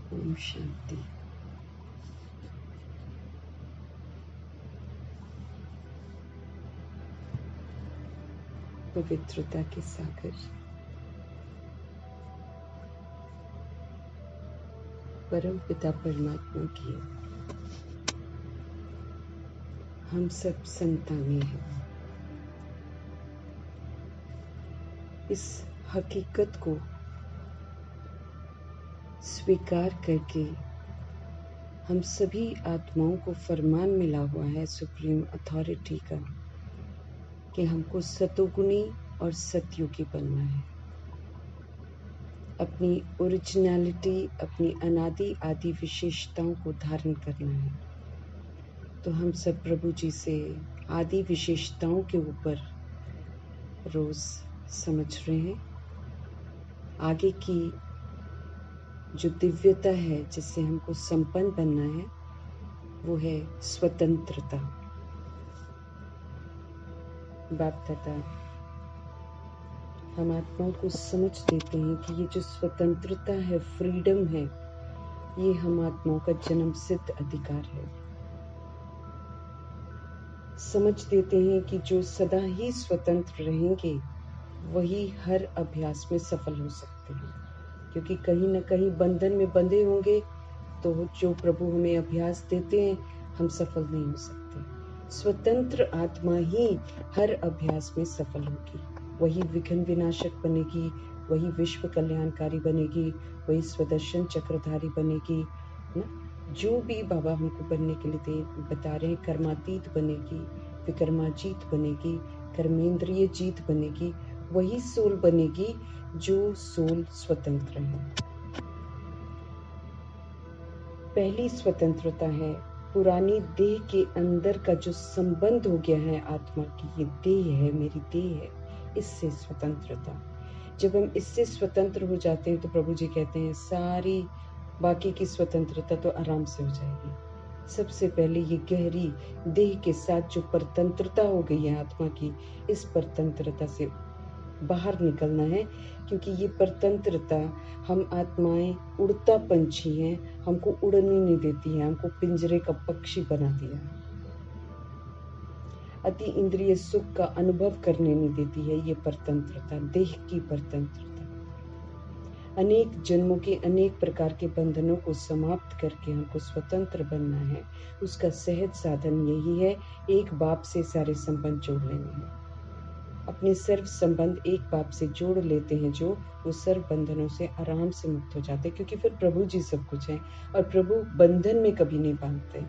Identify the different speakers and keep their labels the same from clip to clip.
Speaker 1: ओम शांति। पवित्रता के सागर परम पिता परमात्मा की हम सब संतानें हैं। इस हकीकत को स्वीकार करके हम सभी आत्माओं को फरमान मिला हुआ है सुप्रीम अथॉरिटी का कि हमको सतोगुणी और सतयुगी बनना है। अपनी ओरिजिनलिटी, अपनी अनादि आदि विशेषताओं को धारण करना है। तो हम सब प्रभु जी से आदि विशेषताओं के ऊपर रोज समझ रहे हैं। आगे की जो दिव्यता है जिससे हमको संपन्न बनना है वो है स्वतंत्रता। बाप दादा हम आत्माओं को समझ देते हैं कि ये जो स्वतंत्रता है, फ्रीडम है, ये हम आत्माओं का जन्म सिद्ध अधिकार है। समझ देते हैं कि जो सदा ही स्वतंत्र रहेंगे वही हर अभ्यास में सफल हो सकते हैं, क्योंकि कहीं न कहीं बंधन में बंधे होंगे तो जो प्रभु हमें अभ्यास देते हैं हम सफल नहीं हो सकते। स्वतंत्र आत्मा ही हर अभ्यास में सफल होगी, वही विघ्न विनाशक बनेगी, वही विश्व कल्याणकारी बनेगी, वही स्वदर्शन चक्रधारी बनेगी ना। जो भी बाबा हमको बनने के लिए बता रहे हैं, कर्मातीत बनेगी, विकर्माजीत बनेगी, कर्मेंद्रिय जीत बनेगी, वही सोल बनेगी जो सोल स्वतंत्र है। पहली स्वतंत्रता है पुरानी देह के अंदर का जो संबंध हो गया है आत्मा की, ये देह है, मेरी देह है, इससे स्वतंत्रता। जब हम इससे स्वतंत्र हो जाते हैं तो प्रभु जी कहते हैं सारी बाकी की स्वतंत्रता तो आराम से हो जाएगी। सबसे पहले ये गहरी देह के साथ जो परतंत्रता हो गई है आत्मा की, इस परतंत्रता से बाहर निकलना है, क्योंकि ये परतंत्रता हम आत्माएं उड़ता पंछी हैं, हमको उड़ने नहीं देती है, हमको पिंजरे का पक्षी बना दिया। अति इंद्रिय सुख का अनुभव करने नहीं देती है ये परतंत्रता, देह की परतंत्रता। अनेक जन्मों के अनेक प्रकार के बंधनों को समाप्त करके हमको स्वतंत्र बनना है। उसका सहज साधन यही है, एक बाप से सारे संबंध जोड़ लेने हैं। अपने सर्व संबंध एक बाप से जोड़ लेते हैं जो, वो सर्व बंधनों से आराम से मुक्त हो जाते हैं, क्योंकि फिर प्रभु जी सब कुछ है और प्रभु बंधन में कभी नहीं बांधते।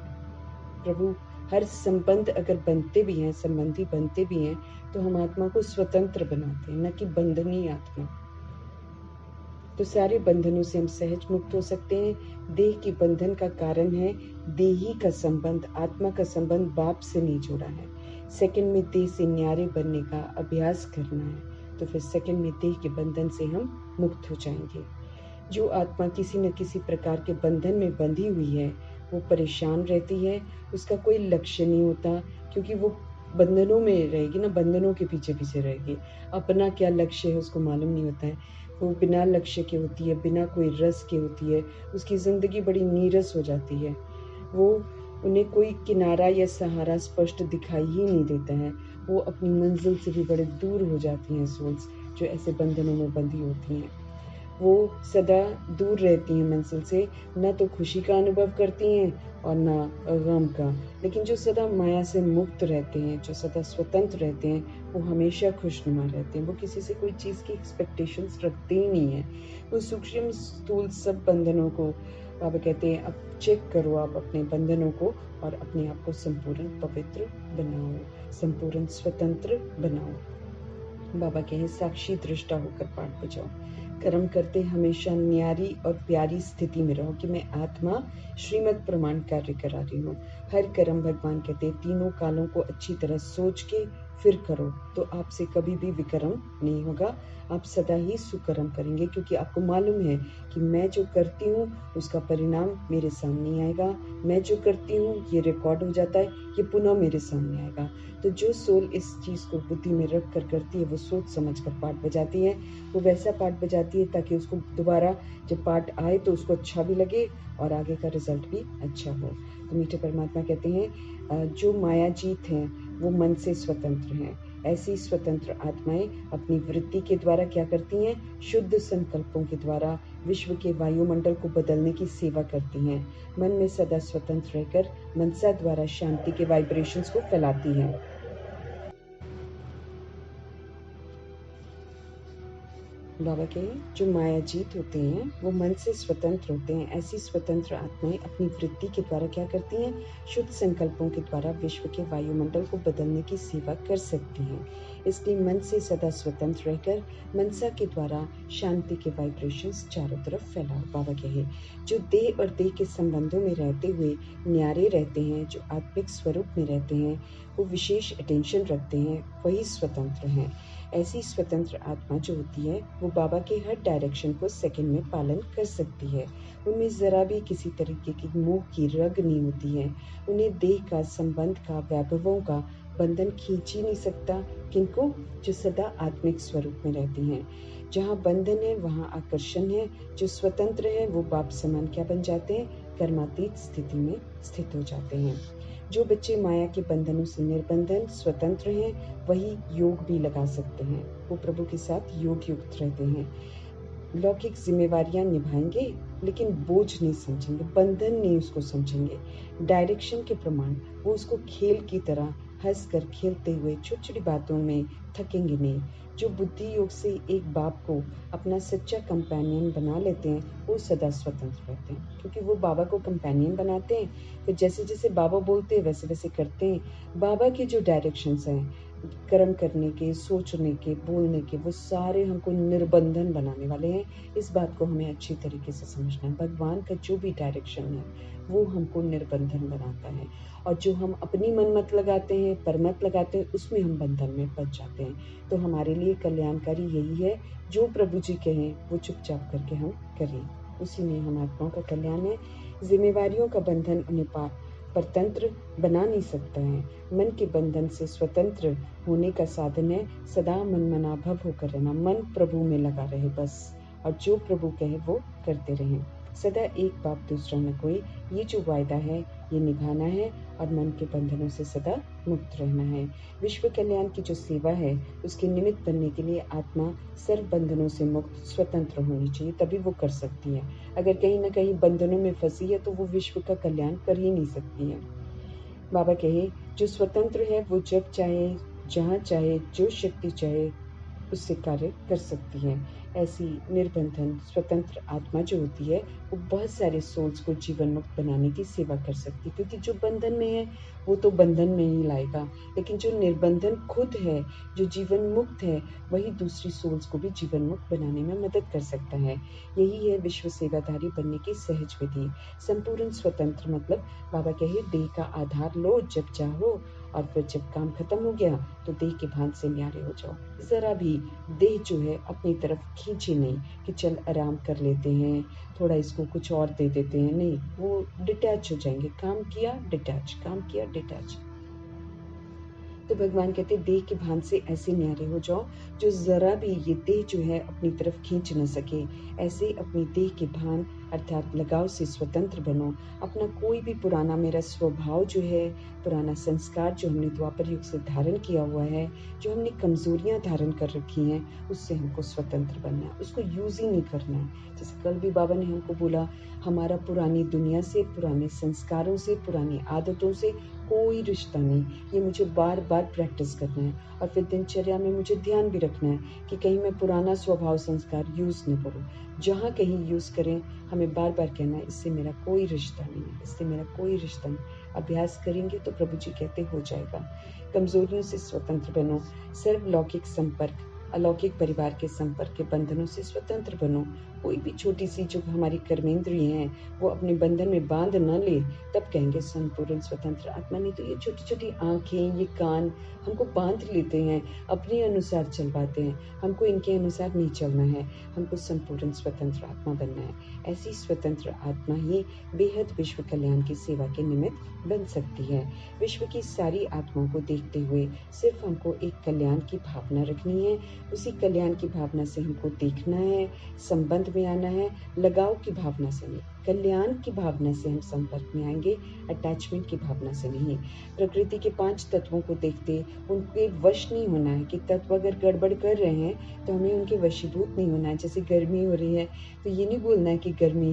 Speaker 1: प्रभु हर संबंध अगर बनते भी हैं, संबंधी बनते भी हैं, तो हम आत्मा को स्वतंत्र बनाते हैं, न कि बंधनी आत्मा। तो सारे बंधनों से हम सहज मुक्त हो सकते हैं। देह के बंधन का कारण है देही का संबंध, आत्मा का संबंध बाप से नहीं जुड़ा है। सेकंड में देह से न्यारे बनने का अभ्यास करना है, तो फिर सेकंड में देह के बंधन से हम मुक्त हो जाएंगे। जो आत्मा किसी न किसी प्रकार के बंधन में बंधी हुई है वो परेशान रहती है, उसका कोई लक्ष्य नहीं होता, क्योंकि वो बंधनों में रहेगी ना, बंधनों के पीछे पीछे रहेगी। अपना क्या लक्ष्य है उसको मालूम नहीं होता है। वो बिना लक्ष्य के होती है, बिना कोई रस के होती है, उसकी ज़िंदगी बड़ी नीरस हो जाती है। वो उन्हें कोई किनारा या सहारा स्पष्ट दिखाई ही नहीं देता है। वो अपनी मंजिल से भी बड़े दूर हो जाती हैं सोल्स जो ऐसे बंधनों में बंधी होती हैं। वो सदा दूर रहती हैं मंजिल से, न तो खुशी का अनुभव करती हैं और न गम का। लेकिन जो सदा माया से मुक्त रहते हैं, जो सदा स्वतंत्र रहते हैं, वो हमेशा खुशनुमा रहते हैं। वो किसी से कोई चीज़ की एक्सपेक्टेशंस रखते ही नहीं हैं। वो सूक्ष्म स्थूल सब बंधनों को बाबा कहते हैं अब चेक करो आप अपने बंधनों को और अपने आप को संपूर्ण पवित्र बनाओ, संपूर्ण स्वतंत्र बनाओ। बाबा कहे साक्षी दृष्टा होकर पाठ बजाओ। कर्म करते हमेशा न्यारी और प्यारी स्थिति में रहो कि मैं आत्मा श्रीमद् प्रमाण कार्य करा रही हूँ। हर कर्म भगवान कहते हैं तीनों कालों को अच्छी तरह सोच के फिर करो, तो आपसे कभी भी विकर्म नहीं होगा। आप सदा ही सुकर्म करेंगे, क्योंकि आपको मालूम है कि मैं जो करती हूँ उसका परिणाम मेरे सामने आएगा। मैं जो करती हूँ ये रिकॉर्ड हो जाता है, ये पुनः मेरे सामने आएगा। तो जो सोल इस चीज़ को बुद्धि में रख कर करती है, वो सोच समझ कर पाठ बजाती है। वो वैसा पाठ बजाती है ताकि उसको दोबारा जब पाठ आए तो उसको अच्छा भी लगे और आगे का रिजल्ट भी अच्छा हो। तो मीठे परमात्मा कहते हैं जो मायाजीत हैं वो मन से स्वतंत्र हैं। ऐसी स्वतंत्र आत्माएं अपनी वृत्ति के द्वारा क्या करती हैं? शुद्ध संकल्पों के द्वारा विश्व के वायुमंडल को बदलने की सेवा करती हैं। मन में सदा स्वतंत्र रहकर मनसा द्वारा शांति के वाइब्रेशंस को फैलाती हैं। बाबा के जो मायाजीत होते हैं वो मन से स्वतंत्र होते हैं। ऐसी स्वतंत्र आत्माएं अपनी वृत्ति के द्वारा क्या करती हैं? शुद्ध संकल्पों के द्वारा विश्व के वायुमंडल को बदलने की सेवा कर सकती हैं। इसलिए मन से सदा स्वतंत्र रहकर मनसा के द्वारा शांति के वाइब्रेशंस चारों तरफ फैलाओ। बाबा कहे जो देह और देह के संबंधों में रहते हुए न्यारे रहते हैं, जो आत्मिक स्वरूप में रहते हैं, वो विशेष अटेंशन रखते हैं, वही स्वतंत्र हैं। ऐसी स्वतंत्र आत्मा जो होती है वो बाबा के हर डायरेक्शन को सेकंड में पालन कर सकती है। उनमें जरा भी किसी तरीके की मोह की रग नहीं होती है। उन्हें देह का, संबंध का, वैभवों का बंधन खींच ही नहीं सकता। किनको? जो सदा आत्मिक स्वरूप में रहती हैं। जहाँ बंधन है वहाँ आकर्षण है। जो स्वतंत्र है वो बाप समान क्या बन जाते हैं? कर्मातीत स्थिति में स्थित हो जाते हैं। जो बच्चे माया के बंधनों से निर्बंधन स्वतंत्र हैं वही योग भी लगा सकते हैं। वो प्रभु के साथ योग युक्त रहते हैं। लौकिक जिम्मेवारियां निभाएंगे लेकिन बोझ नहीं समझेंगे, बंधन नहीं उसको समझेंगे। डायरेक्शन के प्रमाण वो उसको खेल की तरह हंस कर खेलते हुए छोटी छोटी बातों में थकेंगे नहीं। जो बुद्धि योग से एक बाप को अपना सच्चा कंपेनियन बना लेते हैं वो सदा स्वतंत्र रहते हैं, क्योंकि वो बाबा को कंपेनियन बनाते हैं। फिर जैसे जैसे बाबा बोलते हैं वैसे वैसे करते हैं। बाबा के जो डायरेक्शंस हैं कर्म करने के, सोचने के, बोलने के, वो सारे हमको निर्बंधन बनाने वाले हैं। इस बात को हमें अच्छी तरीके से समझना है। भगवान का जो भी डायरेक्शन है वो हमको निर्बंधन बनाता है, और जो हम अपनी मनमत लगाते हैं, परमत लगाते हैं, उसमें हम बंधन में फंस जाते हैं। तो हमारे लिए कल्याणकारी यही है, जो प्रभु जी कहें वो चुपचाप करके हम करें, उसी में हम आत्माओं का कल्याण है। जिम्मेवारियों का बंधन उन्हें परतंत्र बना नहीं सकता है। मन के बंधन से स्वतंत्र होने का साधन है सदा मनमना भव होकर रहना। मन प्रभु में लगा रहे बस, और जो प्रभु कहे वो करते रहें। सदा एक बाप दूसरा न कोई, ये जो वायदा है ये निभाना है, और मन के बंधनों से सदा मुक्त रहना है। विश्व कल्याण की जो सेवा है उसके निमित्त बनने के लिए आत्मा सर्व बंधनों से मुक्त स्वतंत्र होनी चाहिए, तभी वो कर सकती है। अगर कहीं ना कहीं बंधनों में फंसी है तो वो विश्व का कल्याण कर ही नहीं सकती है। बाबा कहे जो स्वतंत्र है वो जब चाहे, जहाँ चाहे, जो शक्ति चाहे उससे कार्य कर सकती है। ऐसी निर्बंधन स्वतंत्र आत्मा जो होती है वो बहुत सारे सोल्स को जीवन मुक्त बनाने की सेवा कर सकती है, क्योंकि जो बंधन में है वो तो बंधन में ही लाएगा, लेकिन जो निर्बंधन खुद है, जो जीवन मुक्त है, वही दूसरी सोल्स को भी जीवन मुक्त बनाने में मदद कर सकता है। यही है विश्व सेवाधारी बनने की सहज विधि। संपूर्ण स्वतंत्र मतलब बाबा कहे देह का आधार लो जब चाहो, और फिर जब काम खत्म हो गया तो देह के भान से न्यारे हो जाओ। जरा भी देह जो है अपनी तरफ खींचे नहीं कि चल आराम कर लेते हैं, थोड़ा इसको कुछ और दे देते हैं, नहीं, वो डिटैच हो जाएंगे। काम किया डिटैच, काम किया डिटैच। तो भगवान कहते देह के भान से ऐसे न्यारे हो जाओ जो जरा भी ये देह जो है अपनी तरफ खींच न सके। ऐसे अपनी देह के भान अर्थात लगाव से स्वतंत्र बनो। अपना कोई भी पुराना मेरा स्वभाव जो है, पुराना संस्कार जो हमने द्वापर युग से धारण किया हुआ है, जो हमने कमजोरियां धारण कर रखी हैं, उससे हमको स्वतंत्र बनना है, उसको यूज ही नहीं करना है। जैसे कल भी बाबा ने हमको बोला, हमारा पुरानी दुनिया से, पुराने संस्कारों से, पुरानी आदतों से कोई रिश्ता नहीं। ये मुझे बार बार प्रैक्टिस करना है, और फिर दिनचर्या में मुझे ध्यान भी रखना है कि कहीं मैं पुराना स्वभाव संस्कार यूज न करूं। जहाँ कहीं यूज करें हमें बार बार कहना है इससे मेरा कोई रिश्ता नहीं है, इससे मेरा कोई रिश्ता नहीं। अभ्यास करेंगे तो प्रभु जी कहते हो जाएगा। कमजोरियों से स्वतंत्र बनो। सर्वलौकिक संपर्क अलौकिक परिवार के संपर्क के बंधनों से स्वतंत्र बनो। कोई भी छोटी सी जो हमारी कर्मेंद्रियां हैं वो अपने बंधन में बांध न ले, तब कहेंगे संपूर्ण स्वतंत्र आत्मा। नहीं तो ये छोटी छोटी आंखें, ये कान हमको बांध लेते हैं, अपने अनुसार चलवाते हैं। हमको इनके अनुसार नहीं चलना है, हमको संपूर्ण स्वतंत्र आत्मा बनना है। ऐसी स्वतंत्र आत्मा ही बेहद विश्व कल्याण की सेवा के निमित्त बन सकती है। विश्व की सारी आत्माओं को देखते हुए सिर्फ हमको एक कल्याण की भावना रखनी है। उसी कल्याण की भावना से हमको देखना है, संबंध में आना है, लगाव की भावना से नहीं, कल्याण की भावना से हम संपर्क में आएंगे, अटैचमेंट की भावना से नहीं। प्रकृति के 5 तत्वों को देखते उनके वश नहीं होना है कि तत्व अगर गड़बड़ कर रहे हैं तो हमें उनके वशीभूत नहीं होना है। जैसे गर्मी हो रही है तो ये नहीं बोलना है कि गर्मी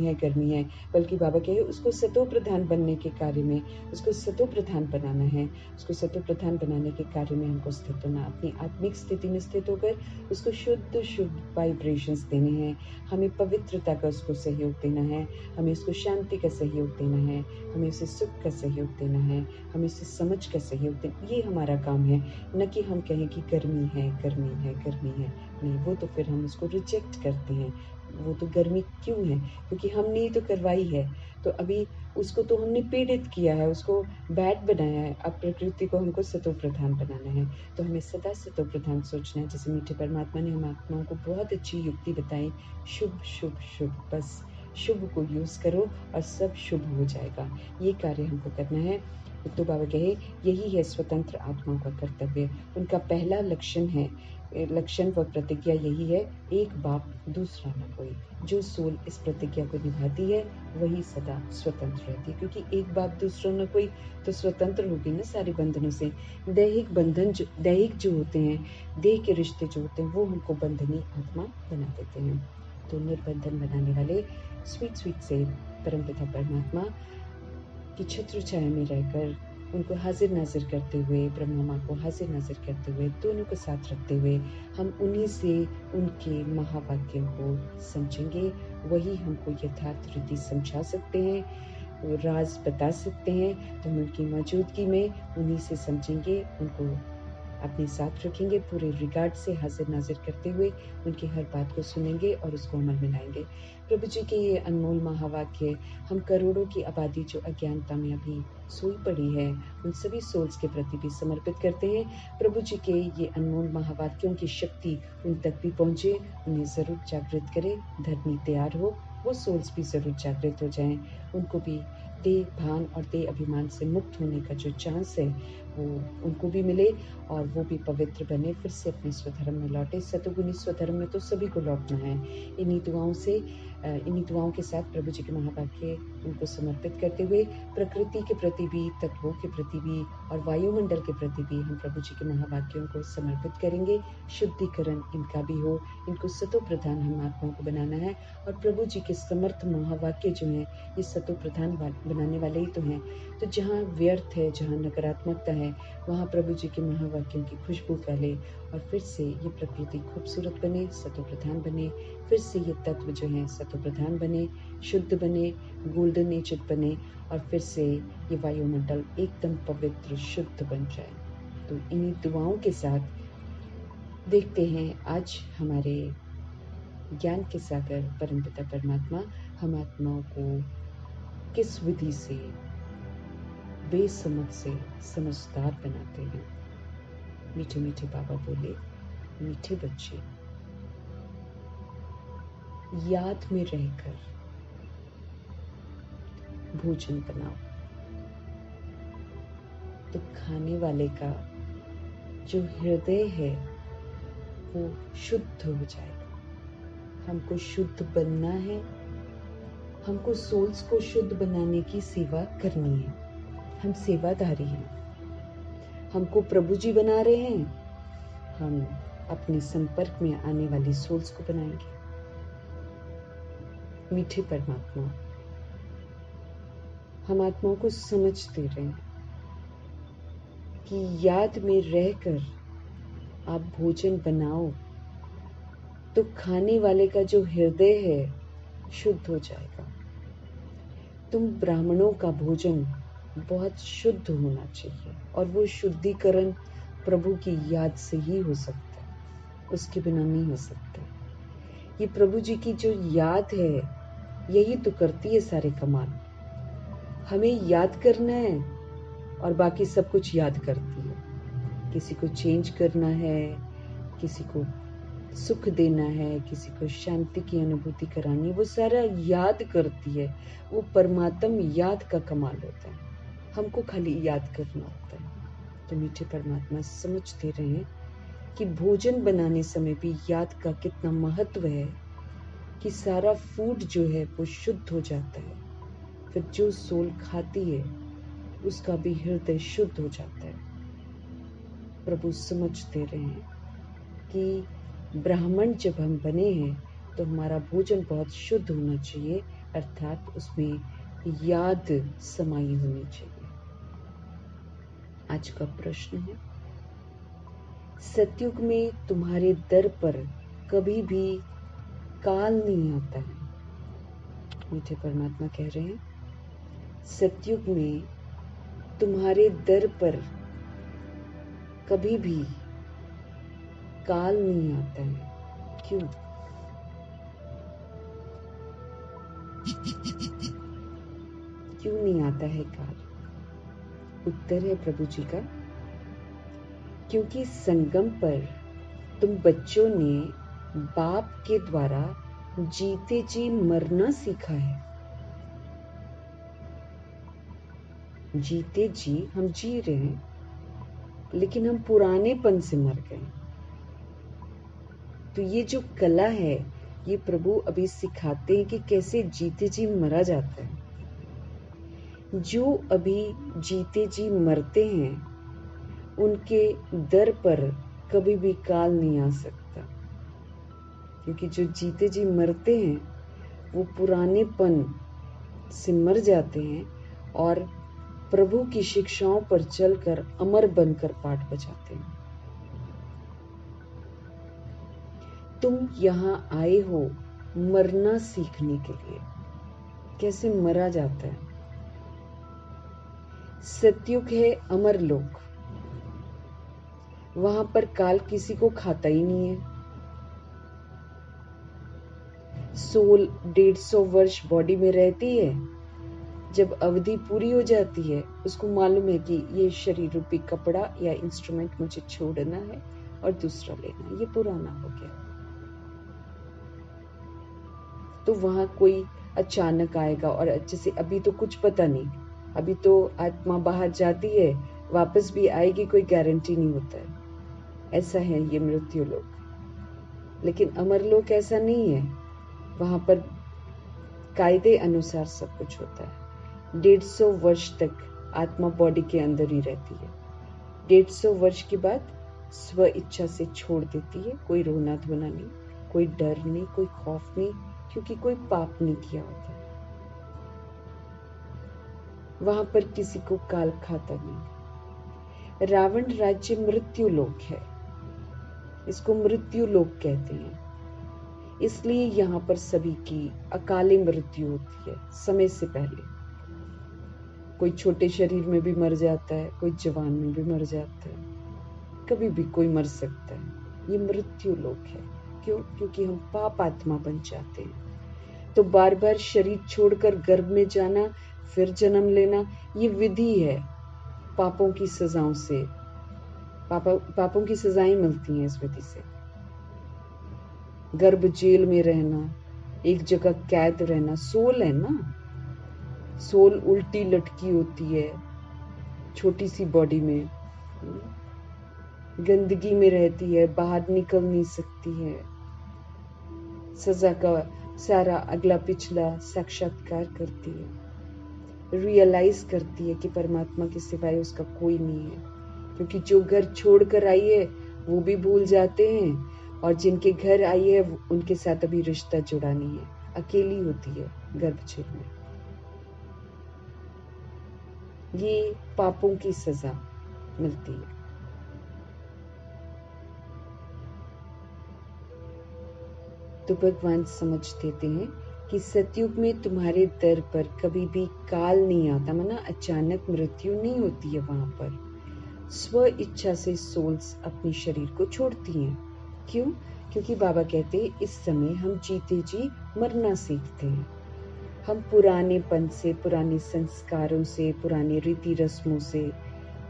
Speaker 1: है, बल्कि बाबा कहे उसको सतो प्रधान बनने के कार्य में, उसको सतो प्रधान बनाना है। उसको सतो प्रधान बनाने के कार्य में हमको स्थित होना, अपनी आत्मिक स्थिति में स्थित होकर उसको शुद्ध शुद्ध वाइब्रेशंस देने हैं। हमें पवित्रता का उसको सहयोग देना है, हमें उसको शांति का सहयोग देना है, हमें उसे सुख का सहयोग देना है, हमें उसे समझ का सहयोग देना। ये हमारा काम है, न कि हम कहें कि गर्मी है। नहीं, वो तो फिर हम उसको रिजेक्ट करते हैं। वो तो गर्मी क्यों है? क्योंकि हमने ही तो करवाई है। तो अभी उसको तो हमने पीड़ित किया है, उसको बैड बनाया है। अब प्रकृति को हमको सतो प्रधान बनाना है, तो हमें सदा सतो प्रधान सोचना है। जैसे मीठे परमात्मा ने हम आत्माओं को बहुत अच्छी युक्ति बताई, शुभ शुभ शुभ। बस शुभ को यूज करो और सब शुभ हो जाएगा। ये कार्य हमको करना है। तो बाबा कहे यही है स्वतंत्र आत्माओं का कर्तव्य। उनका पहला लक्षण व प्रतिज्ञा यही है, एक बाप दूसरा न कोई। जो सोल इस प्रतिज्ञा को निभाती है वही सदा स्वतंत्र रहती है, क्योंकि एक बाप दूसरा न कोई तो स्वतंत्र होगी ना सारे बंधनों से। दैहिक जो होते हैं, देह के रिश्ते जो होते हैं, वो हमको बंधनी आत्मा बना देते हैं। तो निर्बंधन बनाने वाले स्वीट से परमपिता परमात्मा की छत्र छाया में रहकर उनको हाजिर नाजिर करते हुए, ब्रह्मा माँ को हाजिर नाजिर करते हुए, दोनों को साथ रखते हुए हम उन्हीं से उनके महावाक्यों को समझेंगे। वही हमको यथार्थ रीति समझा सकते हैं, वो राज बता सकते हैं। तो हम उनकी मौजूदगी में उन्हीं से समझेंगे, उनको अपने साथ रखेंगे, पूरे रिगार्ड से हाजिर नाजिर करते हुए उनकी हर बात को सुनेंगे और उसको अमल में लाएंगे। प्रभु जी के ये अनमोल महावाक्य हम करोड़ों की आबादी जो अज्ञानता में अभी सोई पड़ी है, उन सभी सोल्स के प्रति भी समर्पित करते हैं। प्रभु जी के ये अनमोल महावाक्यों की शक्ति उन तक भी पहुँचे, उन्हें ज़रूर जागृत करे। धरनी तैयार हो, वो सोल्स भी ज़रूर जागृत हो जाएं, उनको भी देह भान और देह अभिमान से मुक्त होने का जो चांस है वो उनको भी मिले और वो भी पवित्र बने, फिर से अपने स्वधर्म में लौटे। सतोगुणी स्वधर्म में तो सभी को लौटना है। इन्हीं दुआओं के साथ प्रभु जी के महावाक्य उनको समर्पित करते हुए प्रकृति के प्रति भी, तत्वों के प्रति भी और वायुमंडल के प्रति भी हम प्रभु जी के महावाक्यों को समर्पित करेंगे। शुद्धिकरण इनका भी हो, इनको सतो प्रधान हम आत्माओं को बनाना है। और प्रभु जी के समर्थ महावाक्य जो हैं ये सतो प्रधान बनाने वाले ही तो हैं। तो जहाँ व्यर्थ है, जहाँ नकारात्मकता है, वहाँ प्रभु जी के महावाक्यों की खुशबू फैले और फिर से ये प्रकृति खूबसूरत बने, सतो प्रधान बने। फिर से ये तत्व जो हैं सतो प्रधान बने, शुद्ध बने, गोल्डन नेचर बने और फिर से ये वायुमंडल एकदम पवित्र शुद्ध बन जाए। तो इन्हीं दुआओं के साथ देखते हैं आज हमारे ज्ञान के सागर परमपिता परमात्मा हम आत्माओं को किस विधि से बेसमझ से समझदार बनाते हैं। मीठे मीठे बाबा बोले, मीठे बच्चे याद में रहकर भोजन बनाओ, तो खाने वाले का जो हृदय है वो शुद्ध हो जाएगा। हमको शुद्ध बनना है, हमको सोल्स को शुद्ध बनाने की सेवा करनी है। हम सेवाधारी हैं, हमको प्रभु जी बना रहे हैं, हम अपने संपर्क में आने वाली सोल्स को बनाएंगे। मीठे परमात्मा, हम आत्माओं को समझ दे रहे हैं कि याद में रहकर आप भोजन बनाओ तो खाने वाले का जो हृदय है शुद्ध हो जाएगा। तुम ब्राह्मणों का भोजन बहुत शुद्ध होना चाहिए और वो शुद्धिकरण प्रभु की याद से ही हो सकता है। उसके बिना नहीं हो सकता। ये प्रभु जी की जो याद है, यही तो करती है सारे कमाल। हमें याद करना है और बाकी सब कुछ याद करती है। किसी को चेंज करना है, किसी को सुख देना है, किसी को शांति की अनुभूति करानी, वो सारा याद करती है। वो परमात्म याद का कमाल होता है। हमको खाली याद करना होता है। तो मीठे परमात्मा, समझते रहें कि भोजन बनाने समय भी याद का कितना महत्व है, कि सारा फूड जो है वो शुद्ध हो जाता है। फिर जो सोल खाती है उसका भी हृदय शुद्ध हो जाता है। प्रभु समझते रहें कि ब्राह्मण जब हम बने हैं तो हमारा भोजन बहुत शुद्ध होना चाहिए, अर्थात उसमें याद समाई होनी चाहिए। आज का प्रश्न है, सतयुग में तुम्हारे दर पर कभी भी काल नहीं आता है। मीठे परमात्मा कह रहे हैं, सतयुग में तुम्हारे दर पर कभी भी काल नहीं आता है। क्यों? क्यों नहीं आता है काल? उत्तर है प्रभु जी का, क्योंकि संगम पर तुम बच्चों ने बाप के द्वारा जीते जी मरना सीखा है। जीते जी हम जी रहे हैं, लेकिन हम पुरानेपन से मर गए। तो ये जो कला है, ये प्रभु अभी सिखाते हैं कि कैसे जीते जी मरा जाता है। जो अभी जीते जी मरते हैं, उनके दर पर कभी भी काल नहीं आ सकता, क्योंकि जो जीते जी मरते हैं वो पुरानेपन से मर जाते हैं और प्रभु की शिक्षाओं पर चलकर अमर बनकर पाठ बजाते हैं। तुम यहाँ आए हो मरना सीखने के लिए, कैसे मरा जाता है। सतयुग है अमर लोक, वहां पर काल किसी को खाता ही नहीं है। सोल 150 वर्ष बॉडी में रहती है, जब अवधि पूरी हो जाती है उसको मालूम है कि ये शरीर रूपी कपड़ा या इंस्ट्रूमेंट मुझे छोड़ना है और दूसरा लेना है, ये पुराना हो गया। तो वहां कोई अचानक आएगा, और जैसे अभी तो कुछ पता नहीं, अभी तो आत्मा बाहर जाती है, वापस भी आएगी कोई गारंटी नहीं होता है। ऐसा है ये मृत्यु लोक। लेकिन अमर लोक ऐसा नहीं है, वहां पर कायदे अनुसार सब कुछ होता है। 150 वर्ष तक आत्मा बॉडी के अंदर ही रहती है। 150 वर्ष के बाद स्व इच्छा से छोड़ देती है। कोई रोना धोना नहीं, कोई डर नहीं, कोई खौफ नहीं, क्योंकि कोई पाप नहीं किया होता। वहां पर किसी को काल खाता नहीं। रावण राज्य मृत्यु लोक है, इसको मृत्यु लोक कहते हैं। इसलिए यहाँ पर सभी की अकाले मृत्यु होती है, समय से पहले। कोई छोटे शरीर में भी मर जाता है, कोई जवान में भी मर जाता है, कभी भी कोई मर सकता है। ये मृत्यु लोक है। क्यों? क्योंकि हम पाप आत्मा बन जाते हैं। तो बार बार शरीर छोड़कर गर्भ में जाना, फिर जन्म लेना, ये विधि है। पापों की सजाओं से पापों की सजाएं मिलती हैं इस विधि से। गर्भ जेल में रहना, एक जगह कैद रहना, सोल है ना, सोल उल्टी लटकी होती है छोटी सी बॉडी में, गंदगी में रहती है, बाहर निकल नहीं सकती है। सजा का सारा अगला पिछला साक्षात्कार करती है, रियलाइज करती है कि परमात्मा के सिवाय उसका कोई नहीं है। क्योंकि जो घर छोड़कर आई है वो भी भूल जाते हैं, और जिनके घर आई है उनके साथ अभी रिश्ता जुड़ा नहीं है, अकेली होती है गर्भछेद में। ये पापों की सजा मिलती है। तो भगवान समझ देते हैं कि सतयुग में तुम्हारे दर पर कभी भी काल नहीं आता, माना अचानक मृत्यु नहीं होती है। वहां पर स्व इच्छा से सोल्स अपने शरीर को छोड़ती हैं। क्यों? क्योंकि बाबा कहते हैं इस समय हम जीते जी मरना सीखते हैं। हम पुरानेपन से, पुराने संस्कारों से, पुरानी रीति रस्मों से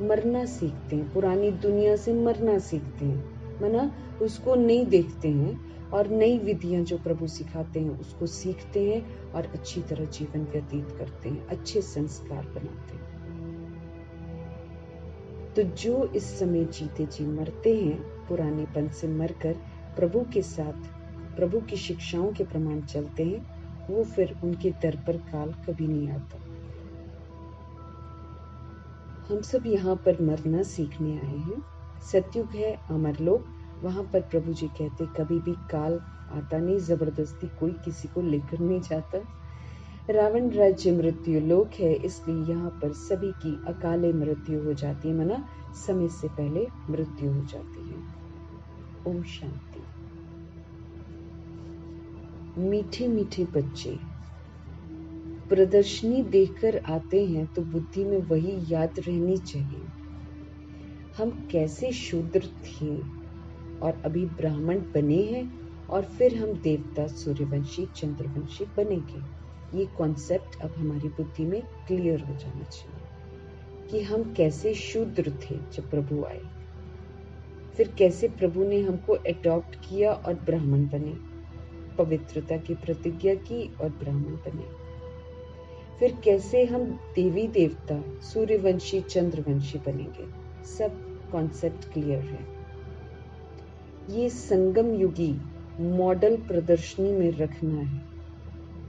Speaker 1: मरना सीखते हैं, पुरानी दुनिया से मरना सीखते हैं, मना उसको नहीं देखते हैं और नई विधियां जो प्रभु सिखाते हैं उसको सीखते हैं और अच्छी तरह जीवन व्यतीत करते हैं, अच्छे संस्कार बनाते हैं। तो जो इस समय जीते जी मरते हैं, पुरानेपन से मरकर प्रभु के साथ, प्रभु की शिक्षाओं के प्रमाण चलते हैं, वो फिर उनके दर पर काल कभी नहीं आता। हम सब यहाँ पर मरना सीखने आए हैं। सतयुग है, अमरलोक, वहां पर प्रभु जी कहते कभी भी काल आता नहीं, जबरदस्ती कोई किसी को लेकर नहीं जाता। रावण राज्य मृत्यु लोक है, इसलिए यहाँ पर सभी की अकाले मृत्यु हो जाती है, मना समय से पहले मृत्यु हो जाती है। ओम शांति। मीठे मीठे बच्चे प्रदर्शनी देखकर आते हैं तो बुद्धि में वही याद रहनी चाहिए। हम कैसे शूद्र थे और अभी ब्राह्मण बने हैं और फिर हम देवता, सूर्यवंशी, चंद्रवंशी बनेंगे। ये कॉन्सेप्ट अब हमारी बुद्धि में क्लियर हो जाना चाहिए कि हम कैसे शूद्र थे जब प्रभु आए, फिर कैसे प्रभु ने हमको अडॉप्ट किया और ब्राह्मण बने, पवित्रता की प्रतिज्ञा की और ब्राह्मण बने, फिर कैसे हम देवी देवता, सूर्यवंशी, चंद्रवंशी बनेंगे। सब कॉन्सेप्ट क्लियर है। ये संगम युगी मॉडल प्रदर्शनी में रखना है।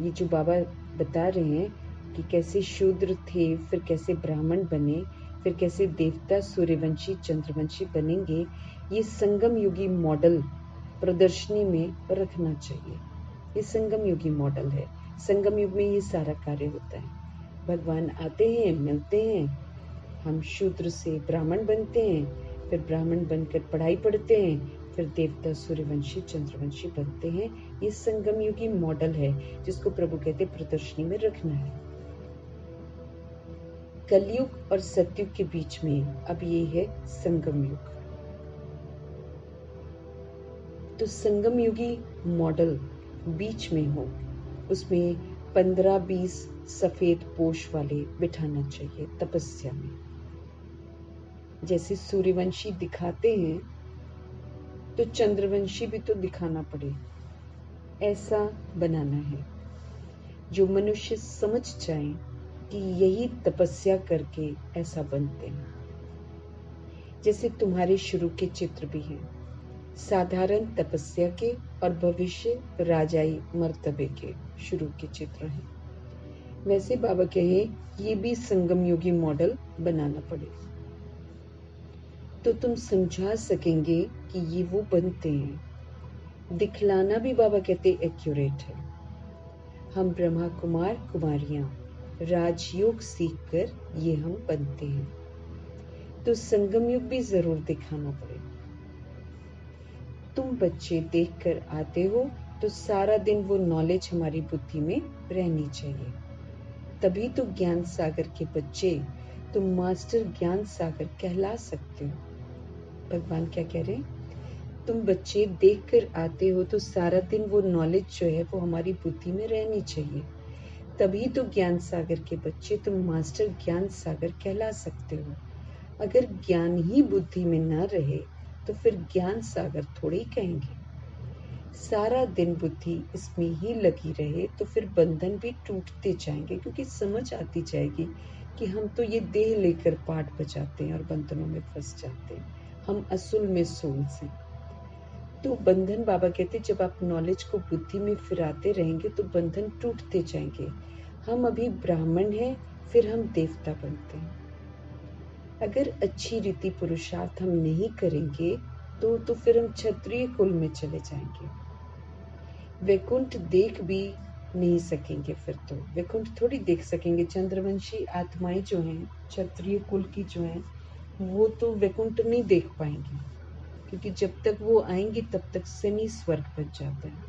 Speaker 1: ये जो बाबा बता रहे हैं कि कैसे शूद्र थे, फिर कैसे ब्राह्मण बने, फिर कैसे देवता, सूर्यवंशी, चंद्रवंशी बनेंगे, ये संगम युगी मॉडल प्रदर्शनी में रखना चाहिए। ये संगम युगी मॉडल है। संगम युग में ये सारा कार्य होता है। भगवान आते हैं, मिलते हैं, हम शूद्र से ब्राह्मण बनते हैं, फिर ब्राह्मण बनकर पढ़ाई पढ़ते हैं, फिर देवता, सूर्यवंशी, चंद्रवंशी बनते हैं। ये संगम युगी मॉडल है जिसको प्रभु कहते प्रदर्शनी में रखना है। कलयुग और सतयुग के बीच में अब ये है संगम युग। तो संगम युगी मॉडल बीच में हो, उसमें 15-20 सफेद पोश वाले बिठाना चाहिए तपस्या में। जैसे सूर्यवंशी दिखाते हैं तो चंद्रवंशी भी तो दिखाना पड़े, ऐसा बनाना है जो मनुष्य समझ जाए कि यही तपस्या करके ऐसा बनते हैं। जैसे तुम्हारे शुरू के चित्र भी हैं, साधारण तपस्या के और भविष्य राजाई मर्तबे के शुरू के चित्र हैं। वैसे बाबा कहे ये भी संगम योगी मॉडल बनाना पड़े तो तुम समझा सकेंगे कि ये वो बनते हैं। दिखलाना भी बाबा कहते एक्यूरेट है। हम ब्रह्मा कुमार कुमारियां राजयोग सीखकर ये हम बनते हैं, तो संगम युग भी जरूर दिखाना पड़े। तुम बच्चे देखकर आते हो तो सारा दिन वो नॉलेज हमारी बुद्धि में रहनी चाहिए, तभी तो ज्ञान सागर के बच्चे तुम मास्टर ज्ञान सागर कहला सकते हो। भगवान क्या कह रहे हैं? तुम बच्चे देखकर आते हो तो सारा दिन वो नॉलेज जो है वो हमारी बुद्धि में रहनी चाहिए, तभी तो ज्ञान सागर के बच्चे तुम मास्टर ज्ञान सागर कहला सकते हो। अगर ज्ञान ही बुद्धि में न रहे तो फिर ज्ञान सागर थोड़े ही कहेंगे। सारा दिन बुद्धि इसमें ही लगी रहे तो फिर बंधन भी टूटते जाएंगे, क्योंकि समझ आती जाएगी कि हम तो ये देह लेकर पाठ बजाते हैं और बंधनों में फंस जाते हैं, हम असल में सोल्स हैं। तो बंधन, बाबा कहते जब आप नॉलेज को बुद्धि में फिराते रहेंगे तो बंधन टूटते जाएंगे। हम अभी ब्राह्मण हैं, फिर हम देवता बनते हैं। अगर अच्छी रीति पुरुषार्थ हम नहीं करेंगे तो फिर हम क्षत्रिय कुल में चले जाएंगे। वैकुंठ देख भी नहीं सकेंगे, फिर तो वैकुंठ थोड़ी देख सकेंगे। चंद्रवंशी आत्माएं जो हैं, क्षत्रिय कुल की जो हैं, वो तो वैकुंठ नहीं देख पाएंगी, क्योंकि जब तक वो आएंगी तब तक सेमी स्वर्ग बन जाता है।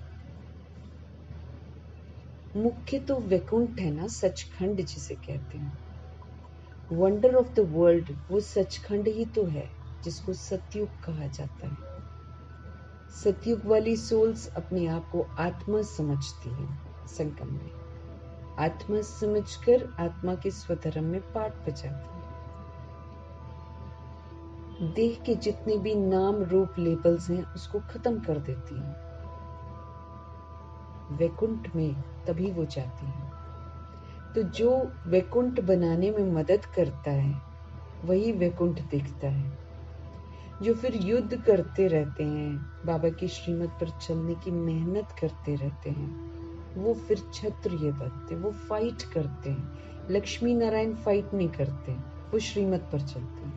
Speaker 1: मुख्य तो वैकुंठ है ना, सचखंड जिसे कहते हैं, वंडर ऑफ द वर्ल्ड, वो सचखंड ही तो है जिसको सतयुग कहा जाता है। सतयुग वाली सोल्स अपने आप को आत्मा समझती हैं। संगम में आत्मा समझकर आत्मा के स्वधर्म में पाठ बजाती है। देह के जितने भी नाम रूप लेबल्स हैं उसको खत्म कर देती हैं। वैकुंठ में तभी वो जाती है। तो जो वैकुंठ बनाने में मदद करता है वही वैकुंठ दिखता है। जो फिर युद्ध करते रहते हैं, बाबा की श्रीमत पर चलने की मेहनत करते रहते हैं, वो फिर क्षत्रिय बनते, वो फाइट करते हैं। लक्ष्मी नारायण फाइट नहीं करते, वो श्रीमत पर चलते हैं।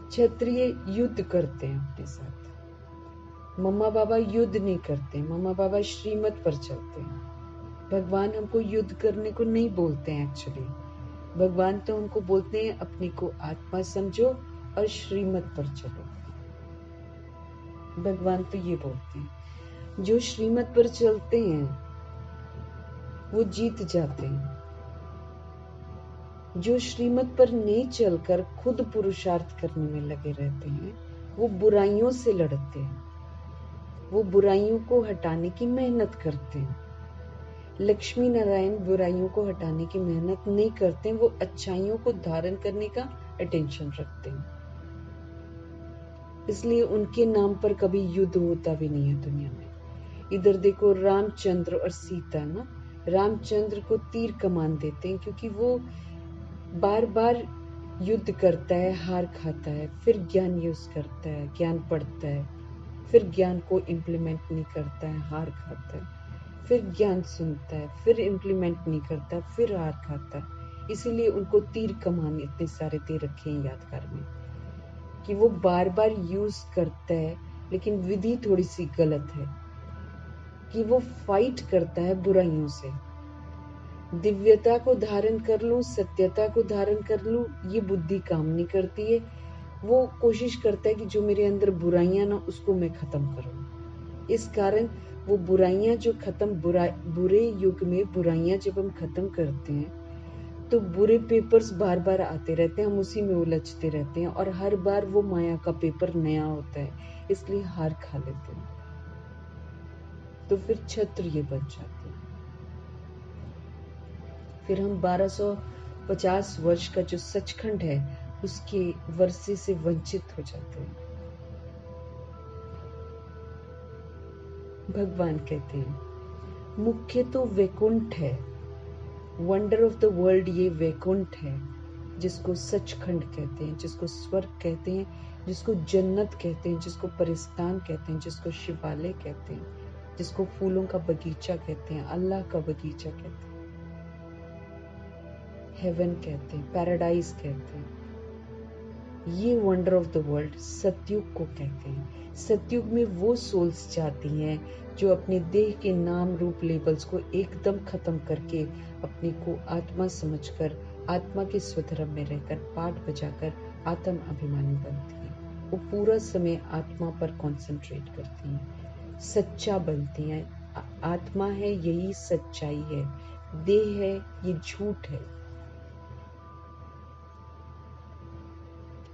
Speaker 1: क्षत्रिय युद्ध करते हैं अपने साथ। मम्मा बाबा युद्ध नहीं करते, मम्मा बाबा श्रीमत पर चलते हैं। भगवान हमको युद्ध करने को नहीं बोलते हैं एक्चुअली। भगवान तो हमको बोलते हैं अपने को आत्मा समझो और श्रीमत पर चलो। भगवान तो ये बोलते हैं जो श्रीमत पर चलते हैं वो जीत जाते हैं। जो श्रीमत पर नहीं चलकर खुद पुरुषार्थ करने में लगे रहते हैं वो बुराइयों से लड़ते हैं, वो बुराइयों को हटाने की मेहनत करते हैं। लक्ष्मी नारायण बुराइयों को हटाने की मेहनत नहीं करते हैं, वो अच्छाइयों को धारण करने का अटेंशन रखते हैं। इसलिए उनके नाम पर कभी युद्ध होता भी नहीं है दुनिया में। इधर देखो रामचंद्र और सीता ना, रामचंद्र को तीर कमान देते हैं क्योंकि वो बार बार युद्ध करता है, हार खाता है, फिर ज्ञान यूज करता है, ज्ञान पढ़ता है, फिर ज्ञान को इम्प्लीमेंट नहीं करता है, हार खाता है, फिर ज्ञान सुनता है, फिर इम्प्लीमेंट नहीं करता, फिर हार खाता है। इसीलिए उनको तीर कमान इतने सारे दे रखे हैं यादगार में कि वो बार बार यूज करता है, लेकिन विधि थोड़ी सी गलत है कि वो फाइट करता है बुराइयों से। दिव्यता को धारण कर लूं, सत्यता को धारण कर लूं, ये बुद्धि काम नहीं करती है। वो कोशिश करता है कि जो मेरे अंदर बुराइयां ना उसको मैं खत्म करूं। इस कारण वो बुराइयां जो खत्म, बुरे युग में बुराइयां जब हम खत्म करते हैं तो बुरे पेपर्स बार बार आते रहते हैं, हम उसी में उलझते रहते हैं और हर बार वो माया का पेपर नया होता है, इसलिए हार खा लेते हैं। तो फिर क्षत्रिय बन जाते हैं। फिर हम 1250 वर्ष का जो सचखंड है उसके वर्षे से वंचित हो जाते हैं। भगवान कहते हैं मुख्य तो वैकुंठ है, वंडर ऑफ द वर्ल्ड ये वैकुंठ है, जिसको सचखंड कहते हैं, जिसको स्वर्ग कहते हैं, जिसको जन्नत कहते हैं, जिसको परिस्तान कहते हैं, जिसको शिवालय कहते हैं, जिसको फूलों का बगीचा कहते हैं, अल्लाह का बगीचा कहते हैं, हेवन कहते हैं, पैराडाइज कहते हैं। ये wonder of the world Satyug को कहते हैं। सतयुग में वो सोल्स जाती हैं जो अपने देह के नाम रूप लेबल्स को एकदम खत्म करके अपने को आत्मा समझकर आत्मा के स्वधर्म में रहकर पाठ बजाकर आत्म अभिमानी बनती है। वो पूरा समय आत्मा पर कंसंट्रेट करती हैं, सच्चा बनती हैं। आत्मा है यही सच्चाई है, देह है ये झूठ है।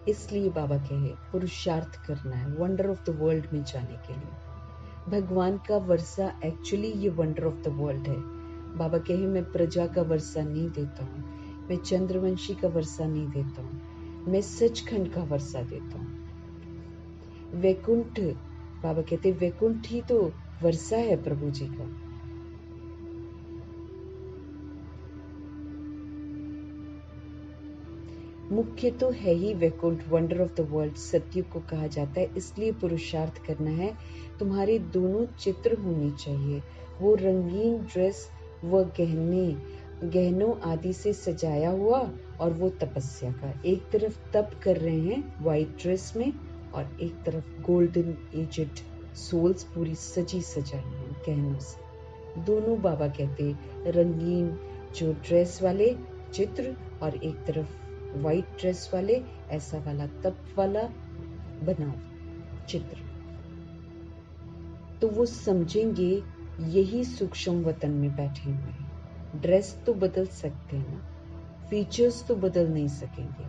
Speaker 1: इसलिए बाबा कहे पुरुषार्थ करना है वंडर ऑफ द वर्ल्ड में जाने के लिए। भगवान का वर्षा एक्चुअली ये वंडर ऑफ द वर्ल्ड है। बाबा कहे मैं प्रजा का वर्षा नहीं देता हूँ, मैं चंद्रवंशी का वर्षा नहीं देता हूँ, मैं सचखंड का वर्षा देता हूँ। वैकुंठ, बाबा कहते वैकुंठ ही तो वर्षा है प्रभु जी का। मुख्य तो है ही Vaikunth, wonder of the world Satyug को कहा जाता है। इसलिए पुरुषार्थ करना है। तुम्हारे दोनों चित्र होने चाहिए, वो रंगीन ड्रेस व गहनों आदि से सजाया हुआ और वो तपस्या का। एक तरफ तप कर रहे हैं व्हाइट ड्रेस में और एक तरफ गोल्डन एजेड सोल्स पूरी सजी सजाई हैं गहनों से। दोनों बाबा कहते रंगीन जो ड्रेस वाले चित्र और एक तरफ व्हाइट ड्रेस वाले, ऐसा वाला तप वाला बनाओ चित्र। तो वो समझेंगे यही सूक्ष्म वतन में बैठे हुए हैं। ड्रेस तो बदल सकते हैं ना, फीचर्स तो बदल नहीं सकेंगे।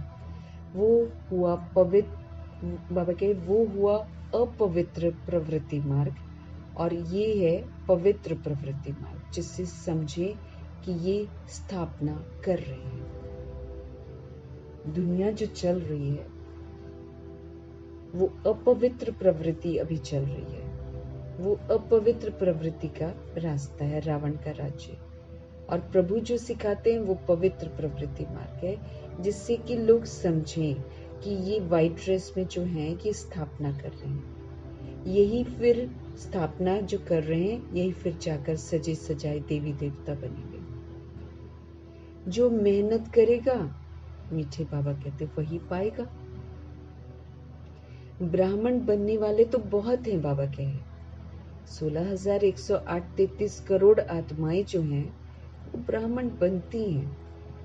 Speaker 1: वो हुआ पवित्र, बाबा कहे वो हुआ अपवित्र प्रवृत्ति मार्ग और ये है पवित्र प्रवृत्ति मार्ग, जिससे समझें कि ये स्थापना कर रहे हैं। दुनिया जो चल रही है वो अपवित्र प्रवृत्ति अभी चल रही है। वो अपवित्र प्रवृत्ति का रास्ता है, रावण का राज्य। और प्रभु जो सिखाते हैं वो पवित्र प्रवृत्ति मार्ग है, जिससे कि लोग समझें कि ये व्हाइट ड्रेस में जो हैं कि स्थापना कर रहे हैं। यही फिर स्थापना जो कर रहे हैं, यही फिर जाकर सजे सजाए देवी देवता बनेंगे। जो मेहनत करेगा, मीठे बाबा कहते वही पाएगा। ब्राह्मण बनने वाले तो बहुत हैं, बाबा कहे 16,108 करोड़ आत्माएं जो हैं वो ब्राह्मण बनती हैं,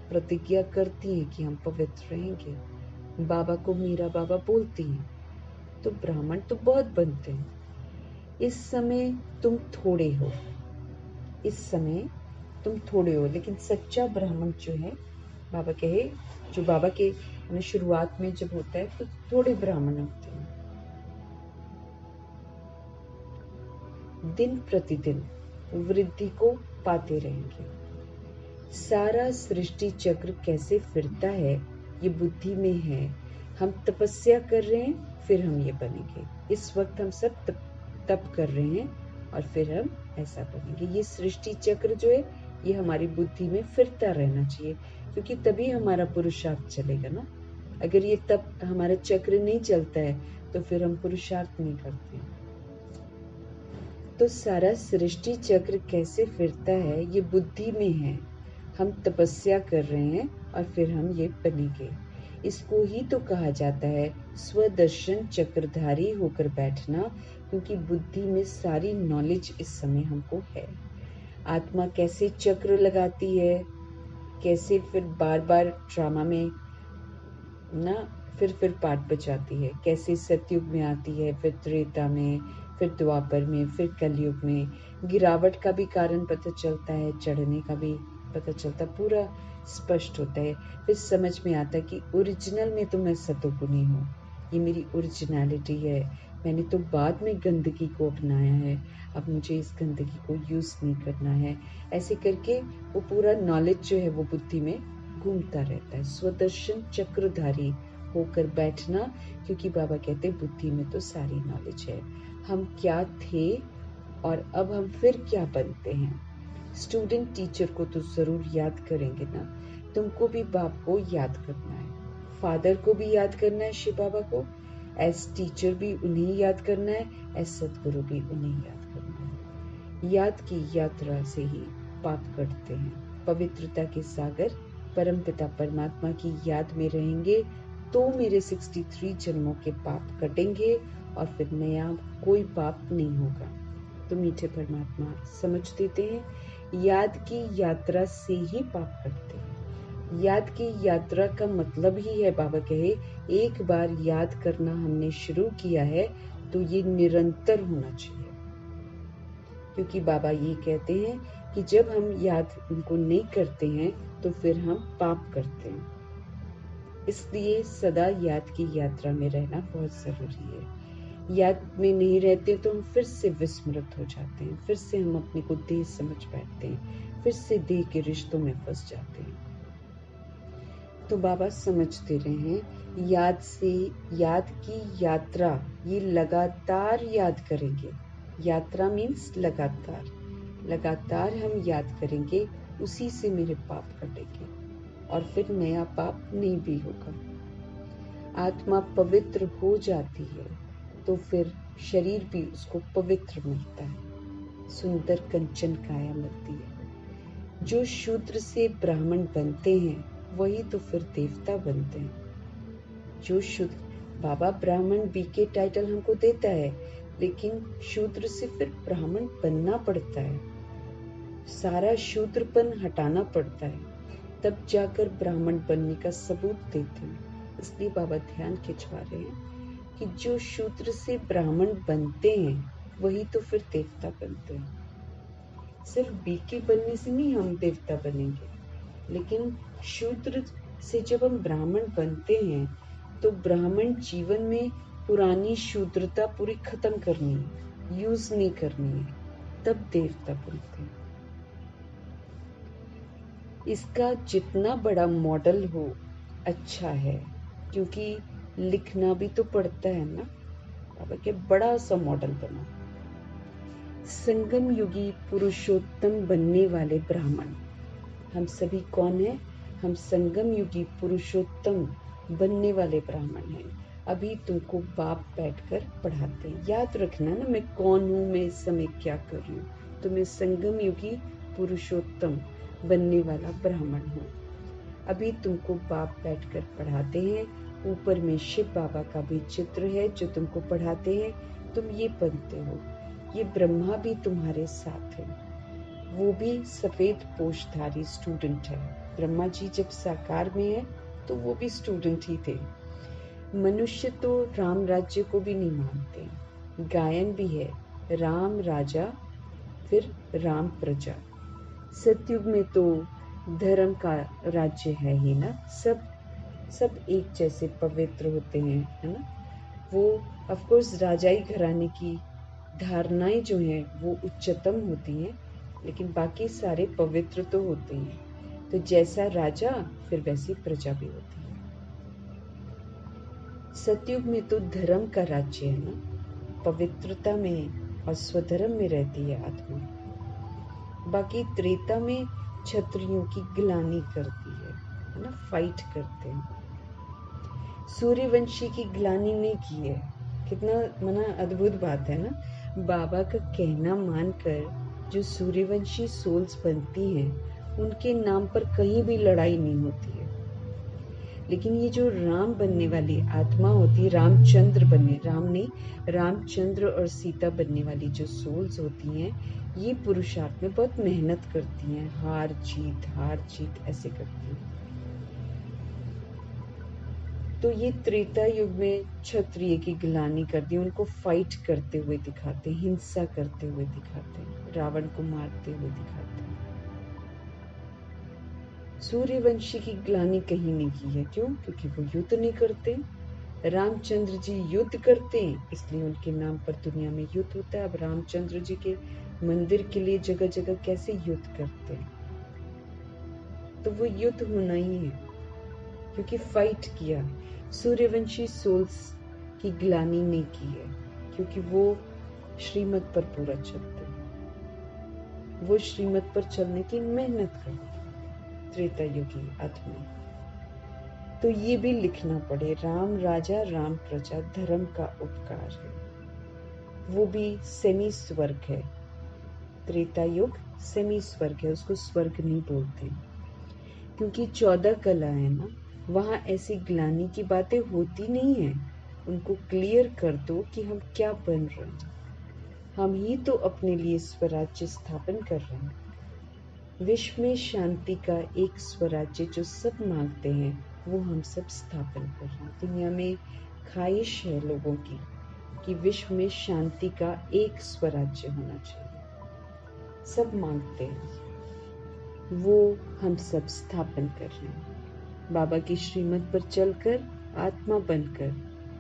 Speaker 1: प्रतिज्ञा करती हैं कि हम पवित्र रहेंगे, बाबा को मीरा बाबा बोलती हैं, तो ब्राह्मण तो बहुत बनते हैं। इस समय तुम थोड़े हो, इस समय तुम थोड़े हो, लेकिन सच्चा ब्राह्मण जो है, बाबा कहे जो बाबा के शुरुआत में जब होता है तो थोड़े ब्राह्मण होते हैं। दिन प्रतिदिन वृद्धि को पाते रहेंगे। सारा सृष्टि चक्र कैसे फिरता है ये बुद्धि में है। हम तपस्या कर रहे हैं, फिर हम ये बनेंगे। इस वक्त हम सब तप कर रहे हैं और फिर हम ऐसा बनेंगे। ये सृष्टि चक्र जो है ये हमारी बुद्धि में फिरता रहना चाहिए, क्योंकि तभी हमारा पुरुषार्थ चलेगा ना। अगर ये तप हमारा चक्र नहीं चलता है तो फिर हम पुरुषार्थ नहीं करते। तो सारा सृष्टि चक्र कैसे फिरता है ये बुद्धि में है। हम तपस्या कर रहे हैं और फिर हम ये बनेंगे। इसको ही तो कहा जाता है स्वदर्शन चक्रधारी होकर बैठना, क्योंकि बुद्धि में सारी नॉलेज इस समय हमको है। आत्मा कैसे चक्र लगाती है, कैसे फिर बार बार ड्रामा में ना फिर पाठ बजाती है, कैसे सतयुग में आती है, फिर त्रेता में, फिर द्वापर में, फिर कलयुग में। गिरावट का भी कारण पता चलता है, चढ़ने का भी पता चलता, पूरा स्पष्ट होता है। फिर समझ में आता है कि ओरिजिनल में तो मैं सतोगुणी हूँ, ये मेरी ओरिजिनलिटी है। मैंने तो बाद में गंदगी को अपनाया है, अब मुझे इस गंदगी को यूज नहीं करना है। ऐसे करके वो पूरा नॉलेज जो है वो बुद्धि में घूमता रहता है। स्वदर्शन चक्रधारी होकर बैठना, क्योंकि बाबा कहते हैं बुद्धि में तो सारी नॉलेज है। हम क्या थे और अब हम फिर क्या बनते हैं। स्टूडेंट टीचर को तो जरूर याद करेंगे ना। तुमको भी बाप को याद करना है, फादर को भी याद करना है, शिव बाबा को एज टीचर भी उन्हें याद करना है, एज सदगुरु भी उन्हें याद करना है। याद की यात्रा से ही पाप कटते हैं। पवित्रता के सागर परमपिता परमात्मा की याद में रहेंगे तो मेरे 63 जन्मों के पाप कटेंगे और फिर नया कोई पाप नहीं होगा। तो मीठे परमात्मा समझ देते हैं, याद की यात्रा से ही पाप कटते हैं। याद की यात्रा का मतलब ही है, बाबा कहे एक बार याद करना हमने शुरू किया है तो ये निरंतर होना चाहिए। क्योंकि बाबा ये कहते हैं कि जब हम याद उनको नहीं करते हैं तो फिर हम पाप करते हैं। इसलिए सदा याद की यात्रा में रहना बहुत जरूरी है। याद में नहीं रहते तो हम फिर से विस्मृत हो जाते हैं, फिर से हम अपने को देह समझ बैठते हैं, फिर से देह के रिश्तों में फंस जाते हैं। तो बाबा समझते रहे हैं, याद से याद की यात्रा, ये लगातार याद करेंगे। यात्रा मीन्स लगातार, लगातार हम याद करेंगे, उसी से मेरे पाप कटेंगे और फिर नया पाप नहीं भी होगा। आत्मा पवित्र हो जाती है तो फिर शरीर भी उसको पवित्र मिलता है, सुंदर कंचन काया मिलती है। जो शूद्र से ब्राह्मण बनते हैं वही तो फिर देवता बनते हैं। जो शुद्ध, बाबा ब्राह्मण बी के टाइटल हमको देता है, लेकिन शूद्र से फिर ब्राह्मण बनना पड़ता है, सारा शूद्रपन हटाना पड़ता है, तब जाकर ब्राह्मण बनने का सबूत देते हैं। इसलिए बाबा ध्यान खिंचवा रहे हैं कि जो शूद्र से ब्राह्मण बनते हैं वही तो फिर देवता बनते हैं। सिर्फ बीके बनने से नहीं हम देवता बनेंगे, लेकिन शूद्र से जब हम ब्राह्मण बनते हैं तो ब्राह्मण जीवन में पुरानी शूद्रता पूरी खत्म करनी है, यूज नहीं करनी है, तब देवता बनते हैं। इसका जितना बड़ा मॉडल हो अच्छा है, क्योंकि लिखना भी तो पड़ता है ना। बाबा के बड़ा सा मॉडल बना। संगम युगी पुरुषोत्तम बनने वाले ब्राह्मण। हम सभी कौन है? हम संगम युगी पुरुषोत्तम बनने वाले ब्राह्मण हैं। अभी तुमको बाप बैठकर पढ़ाते हैं। याद रखना ना, मैं कौन हूँ, मैं इस समय क्या कर रही हूँ। तो मैं संगम युगी पुरुषोत्तम बनने वाला ब्राह्मण हूँ। अभी तुमको बाप बैठकर पढ़ाते हैं। ऊपर में शिव बाबा का भी चित्र है जो तुमको पढ़ाते हैं। तुम ये बनते हो। ये ब्रह्मा भी तुम्हारे साथ है, वो भी सफेद पोशधारी स्टूडेंट है। ब्रह्मा जी जब साकार में है तो वो भी स्टूडेंट ही थे। मनुष्य तो राम राज्य को भी नहीं मानते। गायन भी है, राम राजा फिर राम प्रजा। सतयुग में तो धर्म का राज्य है ही ना। सब एक जैसे पवित्र होते हैं, है ना। वो ऑफ कोर्स राजाई घराने की धारणाएं जो हैं वो उच्चतम होती हैं, लेकिन बाकी सारे पवित्र तो होते हैं। तो जैसा राजा फिर वैसी प्रजा भी होती है। सतयुग में तो धर्म का राज्य है ना, पवित्रता में और स्वधर्म में रहती है आत्मा। बाकी त्रेता में क्षत्रियों की ग्लानि करती है ना, फाइट करते हैं। सूर्यवंशी की ग्लानि नहीं की है। कितना अद्भुत बात है ना। बाबा का कहना मानकर जो सूर्यवंशी सोल्स बनती हैं, उनके नाम पर कहीं भी लड़ाई नहीं होती है। लेकिन ये जो राम बनने वाली आत्मा होती है, रामचंद्र बनने, राम नहीं, रामचंद्र और सीता बनने वाली जो सोल्स होती हैं, ये पुरुषार्थ में बहुत मेहनत करती हैं। हार जीत ऐसे करती हैं। तो ये त्रेता युग में क्षत्रिय की गिलानी करती है, उनको फाइट करते हुए दिखाते हैं, हिंसा करते हुए दिखाते हैं, रावण को मारते हुए दिखाते हैं। सूर्यवंशी की ग्लानि कहीं नहीं की है। क्यों? क्योंकि वो युद्ध नहीं करते। रामचंद्र जी युद्ध करते हैं, इसलिए उनके नाम पर दुनिया में युद्ध होता है। अब रामचंद्र जी के मंदिर के लिए जगह जगह कैसे युद्ध करते हैं, तो वो युद्ध होना ही है, क्योंकि फाइट किया। सूर्यवंशी सोल्स की ग्लानि नहीं की है, क्योंकि वो श्रीमत पर पूरा चलते हैं। वो श्रीमत पर चलने की मेहनत करते हैं। त्रेता युगी आत्मा। तो ये भी लिखना पड़े, राम राजा राम प्रजा धर्म का उपकार है। वो भी सेमी स्वर्ग है। त्रेता युग सेमी स्वर्ग है, उसको स्वर्ग नहीं बोलते, क्योंकि 14 कला है ना, वहां ऐसी ग्लानि की बातें होती नहीं है। उनको क्लियर कर दो कि हम क्या बन रहे हैं। हम ही तो अपने लिए स्वराज्य स्थापन कर रहे हैं। विश्व में शांति का एक स्वराज्य जो सब मांगते हैं, वो हम सब स्थापन कर रहे हैं। दुनिया में ख्वाहिश है लोगों की कि विश्व में शांति का एक स्वराज्य होना चाहिए। सब मांगते हैं, वो हम सब स्थापन कर रहे हैं। बाबा की श्रीमत पर चलकर, आत्मा बनकर,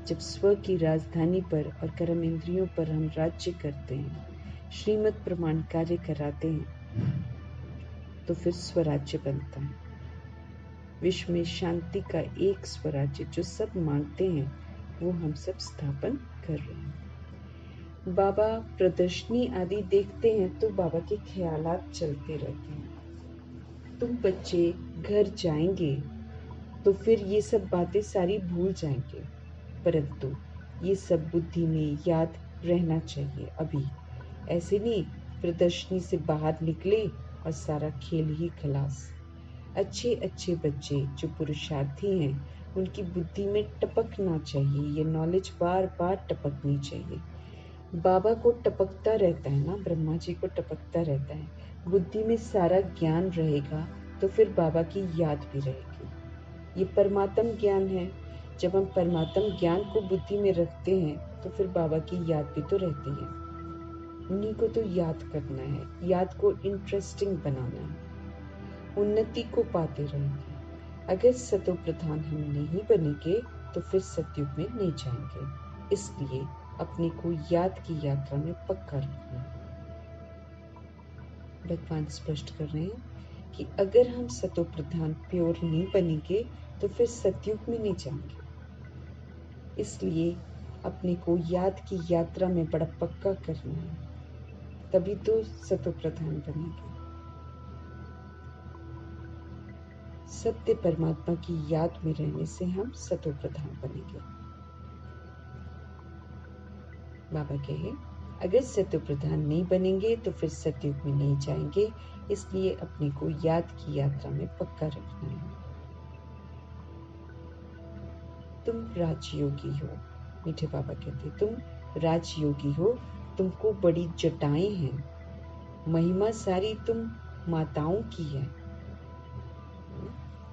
Speaker 1: जब स्व की राजधानी पर और कर्म इंद्रियों पर हम राज्य करते हैं, श्रीमत प्रमाण कार्य कराते हैं, तो फिर स्वराज्य बनता है। विश्व में शांति का एक स्वराज्य जो सब मांगते हैं, वो हम सब स्थापन कर रहे हैं। बाबा प्रदर्शनी आदि देखते हैं तो बाबा के ख्यालात चलते रहते हैं। तुम बच्चे घर जाएंगे तो फिर ये सब बातें सारी भूल जाएंगे, परंतु ये सब बुद्धि में याद रहना चाहिए। अभी ऐसे नहीं प्रदर्शनी से बाहर निकले और सारा खेल ही खलास। अच्छे अच्छे बच्चे जो पुरुषार्थी हैं, उनकी बुद्धि में टपकना चाहिए, ये नॉलेज बार बार टपकनी चाहिए। बाबा को टपकता रहता है ना, ब्रह्मा जी को टपकता रहता है। बुद्धि में सारा ज्ञान रहेगा तो फिर बाबा की याद भी रहेगी। ये परमात्म ज्ञान है। जब हम परमात्म ज्ञान को बुद्धि में रखते हैं तो फिर बाबा की याद भी तो रहती है। उन्हीं को तो याद करना है, याद को इंटरेस्टिंग बनाना है, उन्नति को पाते रहेंगे। अगर सतो प्रधान हम नहीं बनेंगे तो फिर सतयुग में नहीं जाएंगे। इसलिए अपने को याद की यात्रा में पक्का रखना है। भगवान स्पष्ट कर रहे हैं कि अगर हम सतो प्रधान प्योर नहीं बनेंगे तो फिर सतयुग में नहीं जाएंगे। इसलिए अपने को याद की यात्रा में बड़ा पक्का करना है, तभी तो सतो प्रधान बनेंगे। सत्य परमात्मा की याद में रहने से हम सतो प्रधान बनेंगे। बाबा कहे अगर सतो प्रधान नहीं बनेंगे तो फिर सतयुग में नहीं जाएंगे। इसलिए अपने को याद की यात्रा में पक्का रखना है। तुम राजयोगी हो, मीठे बाबा कहते तुम राजयोगी हो, तुमको बड़ी जटाएं हैं, महिमा सारी तुम माताओं की है।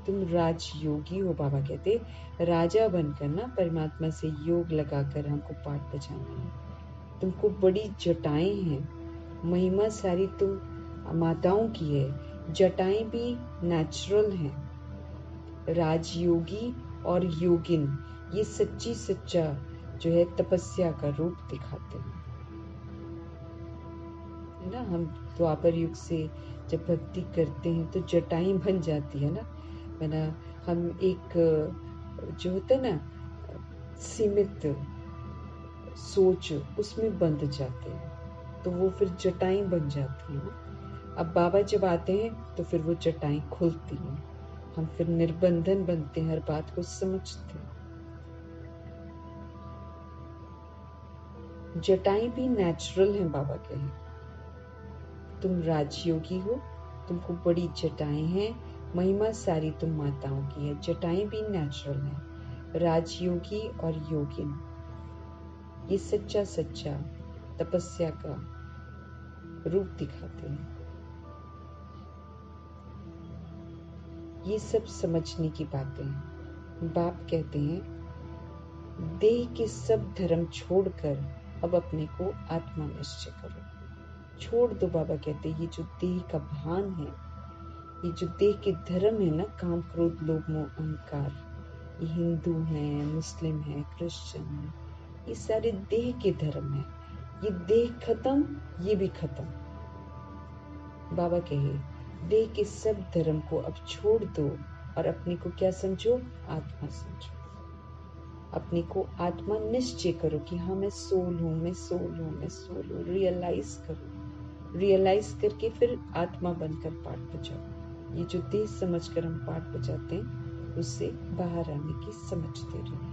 Speaker 1: तुम राजयोगी हो, बाबा कहते राजा बनकर ना परमात्मा से योग लगाकर हमको पाठ बजाना है। तुमको बड़ी जटाएं हैं, महिमा सारी तुम माताओं की है। जटाएं भी नेचुरल हैं। राजयोगी और योगिन ये सच्ची सच्चा जो है तपस्या का रूप दिखाते हैं, है ना। हम द्वापर युग से जब भक्ति करते हैं तो जटाएं बन जाती है ना। हम एक जो होता है ना सीमित सोच उसमें बंध जाते हैं, तो वो फिर जटाएं बन जाती है ना। अब बाबा जब आते हैं तो फिर वो जटाएं खुलती हैं, हम फिर निर्बंधन बनते हैं, हर बात को समझते हैं। जटाएं भी नेचुरल हैं, बाबा कहे तुम राजयोगी हो, तुमको बड़ी जटाएं हैं, महिमा सारी तुम माताओं की है। जटाएं भी नेचुरल हैं। राजयोगी और योगिन ये सच्चा सच्चा तपस्या का रूप दिखाते हैं। ये सब समझने की बातें हैं। बाप कहते हैं देह के सब धर्म छोड़कर अब अपने को आत्मा निश्चय करो। छोड़ दो, बाबा कहते हैं ये जो देह का भान है, ये जो देह के धर्म है ना, काम क्रोध लोभ मोह अहंकार, ये हिंदू हैं, मुस्लिम हैं, क्रिश्चियन हैं, ये सारे देह के धर्म हैं। ये देह खत्म, ये भी खत्म। बाबा कहे देह के सब धर्म को अब छोड़ दो और अपने को क्या समझो, आत्मा समझो। अपने को आत्मा निश्चय करो कि हाँ मैं सोल हूँ, मैं सोल हूँ, मैं सोल हूँ। रियलाइज करो, रियलाइज करके फिर आत्मा बनकर पाठ बजाओ। ये जो देह समझकर हम पाठ बजाते हैं उससे बाहर आने की समझते रहो।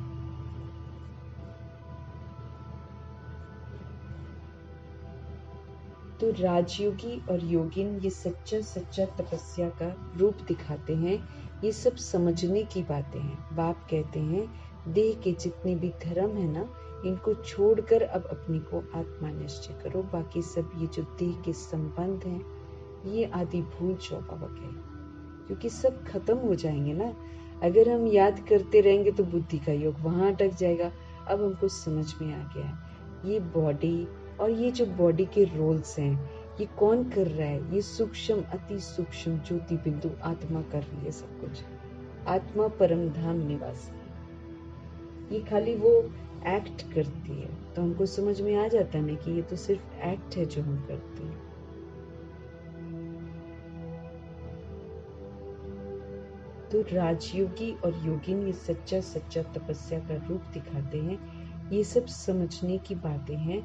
Speaker 1: तो राजयोगी और योगिन ये सच्चा सच्चा तपस्या का रूप दिखाते हैं। ये सब समझने की बातें हैं। बाप कहते हैं देह के जितने भी धर्म है ना, इनको छोड़कर अब अपने को आत्मा निश्चय करो। बाकी सब ये जो देह के संबंध हैं ये आदि भूल जाओ, बाबा कहे, क्योंकि सब खत्म हो जाएंगे ना। अगर हम याद करते रहेंगे तो बुद्धि का योग वहां अटक जाएगा। अब हमको समझ में आ गया है ये बॉडी और ये जो बॉडी के रोल्स हैं ये कौन कर रहा है। ये सूक्ष्म अति सूक्ष्म ज्योति बिंदु आत्मा कर रही है सब कुछ। आत्मा परम धाम निवासी, ये खाली वो एक्ट करती है। तो हमको समझ में आ जाता है ना कि ये तो सिर्फ एक्ट है जो हम करते हैं। तो राजयोगी और योगिन ये सच्चा सच्चा तपस्या का रूप दिखाते हैं। ये सब समझने की बातें हैं।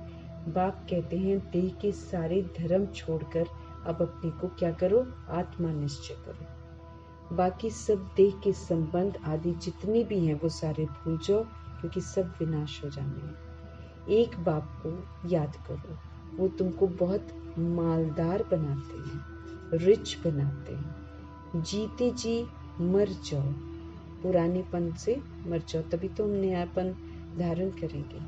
Speaker 1: बाप कहते हैं देह के सारे धर्म छोड़कर अब अपने को क्या करो, आत्मा निश्चय करो। बाकी सब देह के संबंध आदि जितने भी हैं वो सारे भूल जाओ, क्योंकि सब विनाश हो जाने हैं। एक बाप को याद करो, वो तुमको बहुत मालदार बनाते हैं, रिच बनाते हैं। जीते जी मर जाओ, पुरानेपन से मर जाओ, तभी तो हम नयापन धारण करेंगे।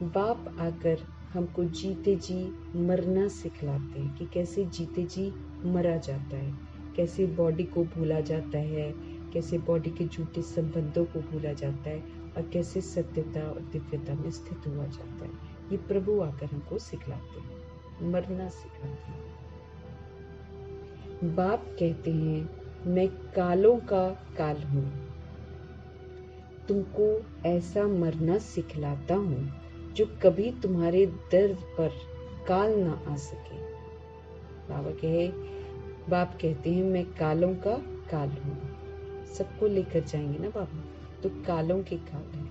Speaker 1: बाप आकर हमको जीते जी मरना सिखलाते हैं कि कैसे जीते जी मरा जाता है, कैसे बॉडी को भूला जाता है, कैसे बॉडी के झूठे संबंधों को भूला जाता है और कैसे सत्यता और दिव्यता में स्थित हुआ जाता है। ये प्रभु आकर हमको सिखलाते हैं, मरना सिखाते हैं। बाप कहते हैं मैं कालों का काल हूँ, तुमको ऐसा मरना सिखलाता हूँ जो कभी तुम्हारे दर पर काल ना आ सके। बाप कहते हैं मैं कालों का काल हूँ। सबको लेकर जाएंगे ना बाबा, तो कालों के काल है।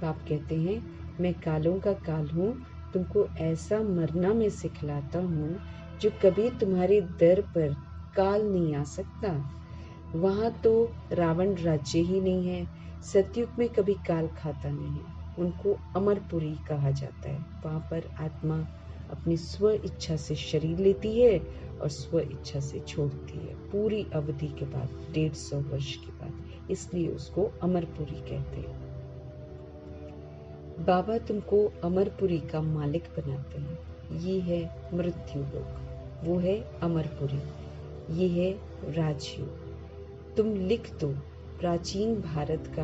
Speaker 1: बाप कहते हैं मैं कालों का काल हूँ, तुमको ऐसा मरना मैं सिखलाता हूँ जो कभी तुम्हारे दर पर काल नहीं आ सकता। वहां तो रावण राज्य ही नहीं है। सतयुग में कभी काल खाता नहीं है, उनको अमरपुरी कहा जाता है। वहां पर आत्मा अपनी स्व इच्छा से शरीर लेती है और स्व इच्छा से छोड़ती है, पूरी अवधि के बाद, 150 वर्ष के बाद। इसलिए उसको अमरपुरी कहते हैं। बाबा तुमको अमरपुरी का मालिक बनाते हैं। ये है मृत्यु लोक, वो है अमरपुरी, ये है राजयोग। तुम लिख दो, प्राचीन भारत का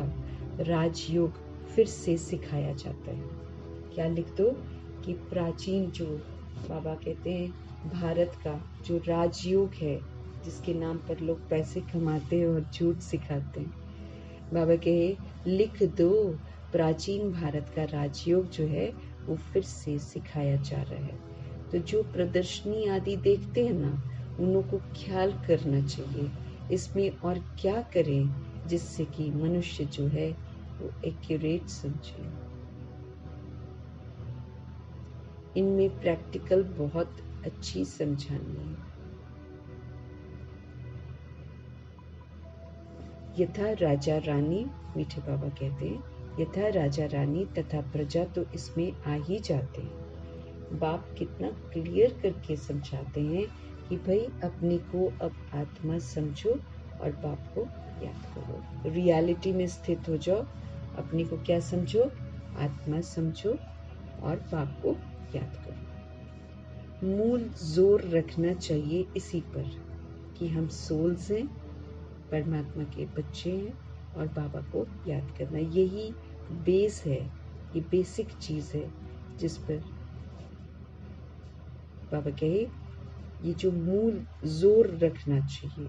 Speaker 1: राजयोग फिर से सिखाया जाता है। क्या लिख दो कि प्राचीन जो बाबा कहते हैं भारत का जो राजयोग है, जिसके नाम पर लोग पैसे कमाते हैं और झूठ सिखाते हैं, बाबा कहे लिख दो, प्राचीन भारत का राजयोग जो है वो फिर से सिखाया जा रहा है। तो जो प्रदर्शनी आदि देखते हैं ना, उन्हों को ख्याल करना चाहिए इसमें और क्या करें जिससे कि मनुष्य जो है वो एक्यूरेट समझे। इनमें प्रैक्टिकल बहुत अच्छी समझानी है। यथा राजा रानी, मीठे बाबा कहते हैं, यथा राजा रानी तथा प्रजा तो इसमें आ ही जाते हैं। बाप कितना क्लियर करके समझाते हैं कि भाई अपने को अब आत्मा समझो और बाप को याद करो। रियलिटी में स्थित हो जाओ, अपने को क्या समझो, आत्मा समझो और बाप को याद करो। मूल जोर रखना चाहिए इसी पर कि हम सोल्स हैं, परमात्मा के बच्चे हैं और बाबा को याद करना, यही बेस है, ये बेसिक चीज है जिस पर बाबा कहे ये जो मूल जोर रखना चाहिए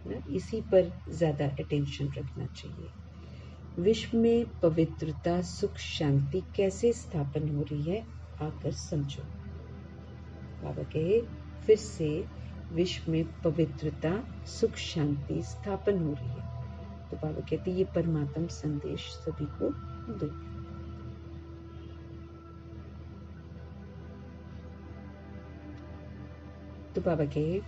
Speaker 1: ना, इसी पर ज्यादा अटेंशन रखना चाहिए। विश्व में पवित्रता सुख शांति कैसे स्थापन हो रही है, आकर समझो। बाबा कहे फिर से विश्व में पवित्रता सुख शांति स्थापन हो रही है। तो बाबा कहते ये परमात्म संदेश सभी को दो। तो बाबा कहे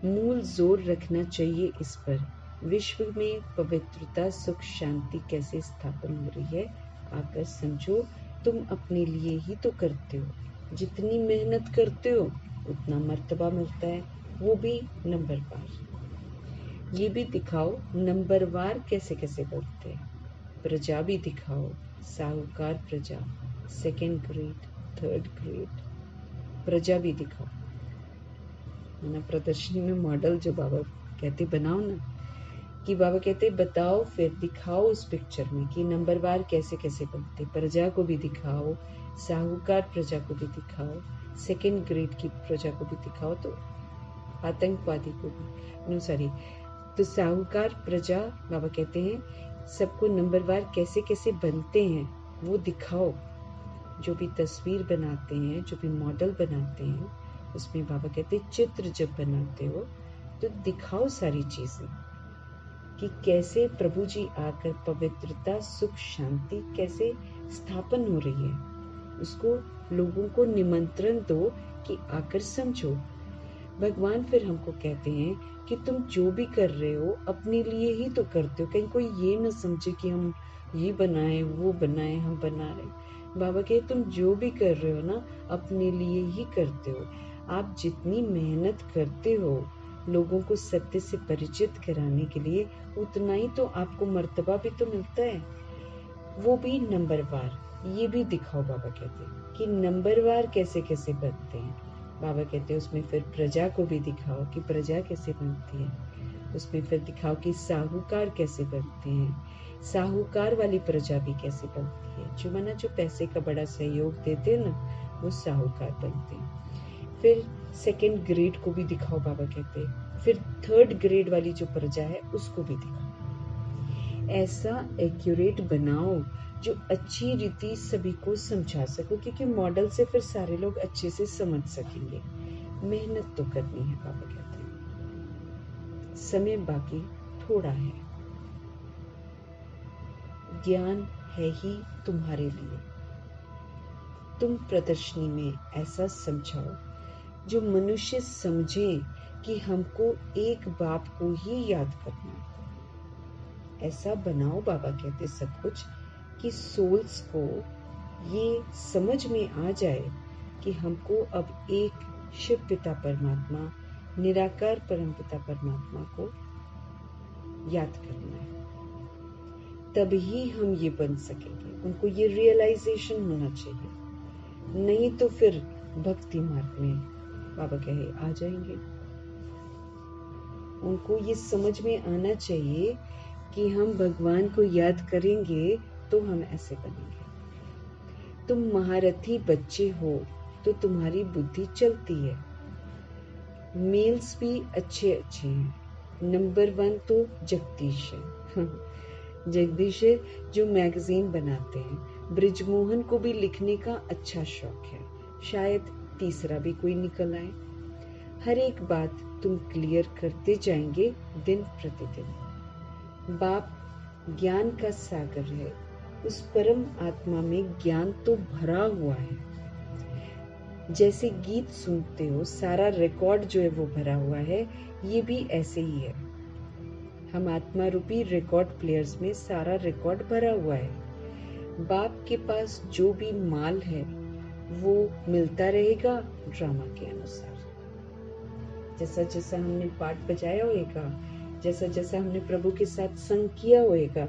Speaker 1: मूल जोर रखना चाहिए इस पर, विश्व में पवित्रता सुख शांति कैसे स्थापन हो रही है, आकर समझो। तुम अपने लिए ही तो करते हो, जितनी मेहनत करते हो उतना मर्तबा मिलता है, वो भी नंबरवार। ये भी दिखाओ नंबरवार कैसे कैसे बनते हैं। प्रजा भी दिखाओ, साहूकार प्रजा, 2nd ग्रेड, 3rd ग्रेड प्रजा भी दिखाओ ना। प्रदर्शनी में मॉडल जो बाबा कहते बनाओ ना, कि बाबा कहते बताओ, फिर दिखाओ उस पिक्चर में कि नंबरवार कैसे कैसे बनते। प्रजा को भी दिखाओ, साहूकार प्रजा को भी दिखाओ, 2nd ग्रेड की प्रजा को भी दिखाओ, तो आतंकवादी को भी, नो सॉरी, तो साहूकार प्रजा बाबा कहते हैं सबको नंबरवार कैसे कैसे बनते हैं वो दिखाओ। जो भी तस्वीर बनाते हैं, जो भी मॉडल बनाते हैं, उसमें बाबा कहते हैं चित्र जब बनाते हो तो दिखाओ सारी चीजें कि कैसे प्रभु जी आकर पवित्रता सुख शांति कैसे स्थापन हो रही है। उसको लोगों को निमंत्रण दो कि आकर समझो। भगवान फिर हमको कहते हैं कि तुम जो भी कर रहे हो अपने लिए ही तो करते हो, कहीं कोई ये ना समझे कि हम ये बनाए वो बनाए, हम बना रहे। बाबा कहे तुम जो भी कर रहे हो ना अपने लिए ही करते हो। आप जितनी मेहनत करते हो लोगों को सत्य से परिचित कराने के लिए, उतना ही तो आपको मर्तबा भी तो मिलता है, वो भी नंबरवार। ये भी दिखाओ, बाबा कहते हैं कि नंबरवार कैसे कैसे बनते हैं। बाबा कहते हैं उसमें फिर प्रजा को भी दिखाओ कि प्रजा कैसे बनती है। उसमें फिर दिखाओ कि साहूकार कैसे बनते हैं, साहूकार वाली प्रजा भी कैसे बनती है। जो माना जो पैसे का बड़ा सहयोग देते हैं ना, वो साहूकार बनते हैं। फिर 2nd ग्रेड को भी दिखाओ, बाबा कहते हैं फिर 3rd ग्रेड वाली जो प्रजा है उसको भी दिखाओ। ऐसा एक्यूरेट बनाओ जो अच्छी रीति सभी को समझा सको, क्योंकि मॉडल से फिर सारे लोग अच्छे से समझ सकेंगे। मेहनत तो करनी है, बाबा कहते हैं। समय बाकी थोड़ा है। ज्ञान है ही तुम्हारे लिए। तुम प्रदर्शनी में ऐसा समझाओ जो मनुष्य समझे कि हमको एक बाप को ही याद करना है। ऐसा बनाओ, बाबा कहते, सब कुछ कि सोल्स को ये समझ में आ जाए कि हमको अब एक शिव पिता परमात्मा, निराकार परमपिता परमात्मा को याद करना है। तभी हम ये बन सकेंगे। उनको ये रियलाइजेशन होना चाहिए, नहीं तो फिर भक्ति मार्ग में बाबा कहे आ जाएंगे। उनको ये समझ में आना चाहिए कि हम भगवान को याद करेंगे तो हम ऐसे बनेंगे। तुम महारथी बच्चे हो तो तुम्हारी बुद्धि चलती है। मेल्स भी अच्छे अच्छे हैं। नंबर 1 तो जगदीश है। जगदीश है जो मैगजीन बनाते हैं। ब्रिजमोहन को भी लिखने का अच्छा शौक है। शायद तीसरा भी कोई निकल आए। हर एक बात तुम क्लियर करते जाएंगे दिन प्रतिदिन। बाप ज्ञान का सागर है। उस परम आत्मा में ज्ञान तो भरा हुआ है। जैसे गीत सुनते हो, सारा रिकॉर्ड जो है वो भरा हुआ है, ये भी ऐसे ही है। हम आत्मा रूपी रिकॉर्ड प्लेयर्स में सारा रिकॉर्ड भरा हुआ है। बाप के पास जो भी माल है वो मिलता रहेगा ड्रामा के अनुसार। जैसा जैसा हमने पाठ बजाया होएगा, जैसा जैसा हमने प्रभु के साथ संग किया होएगा,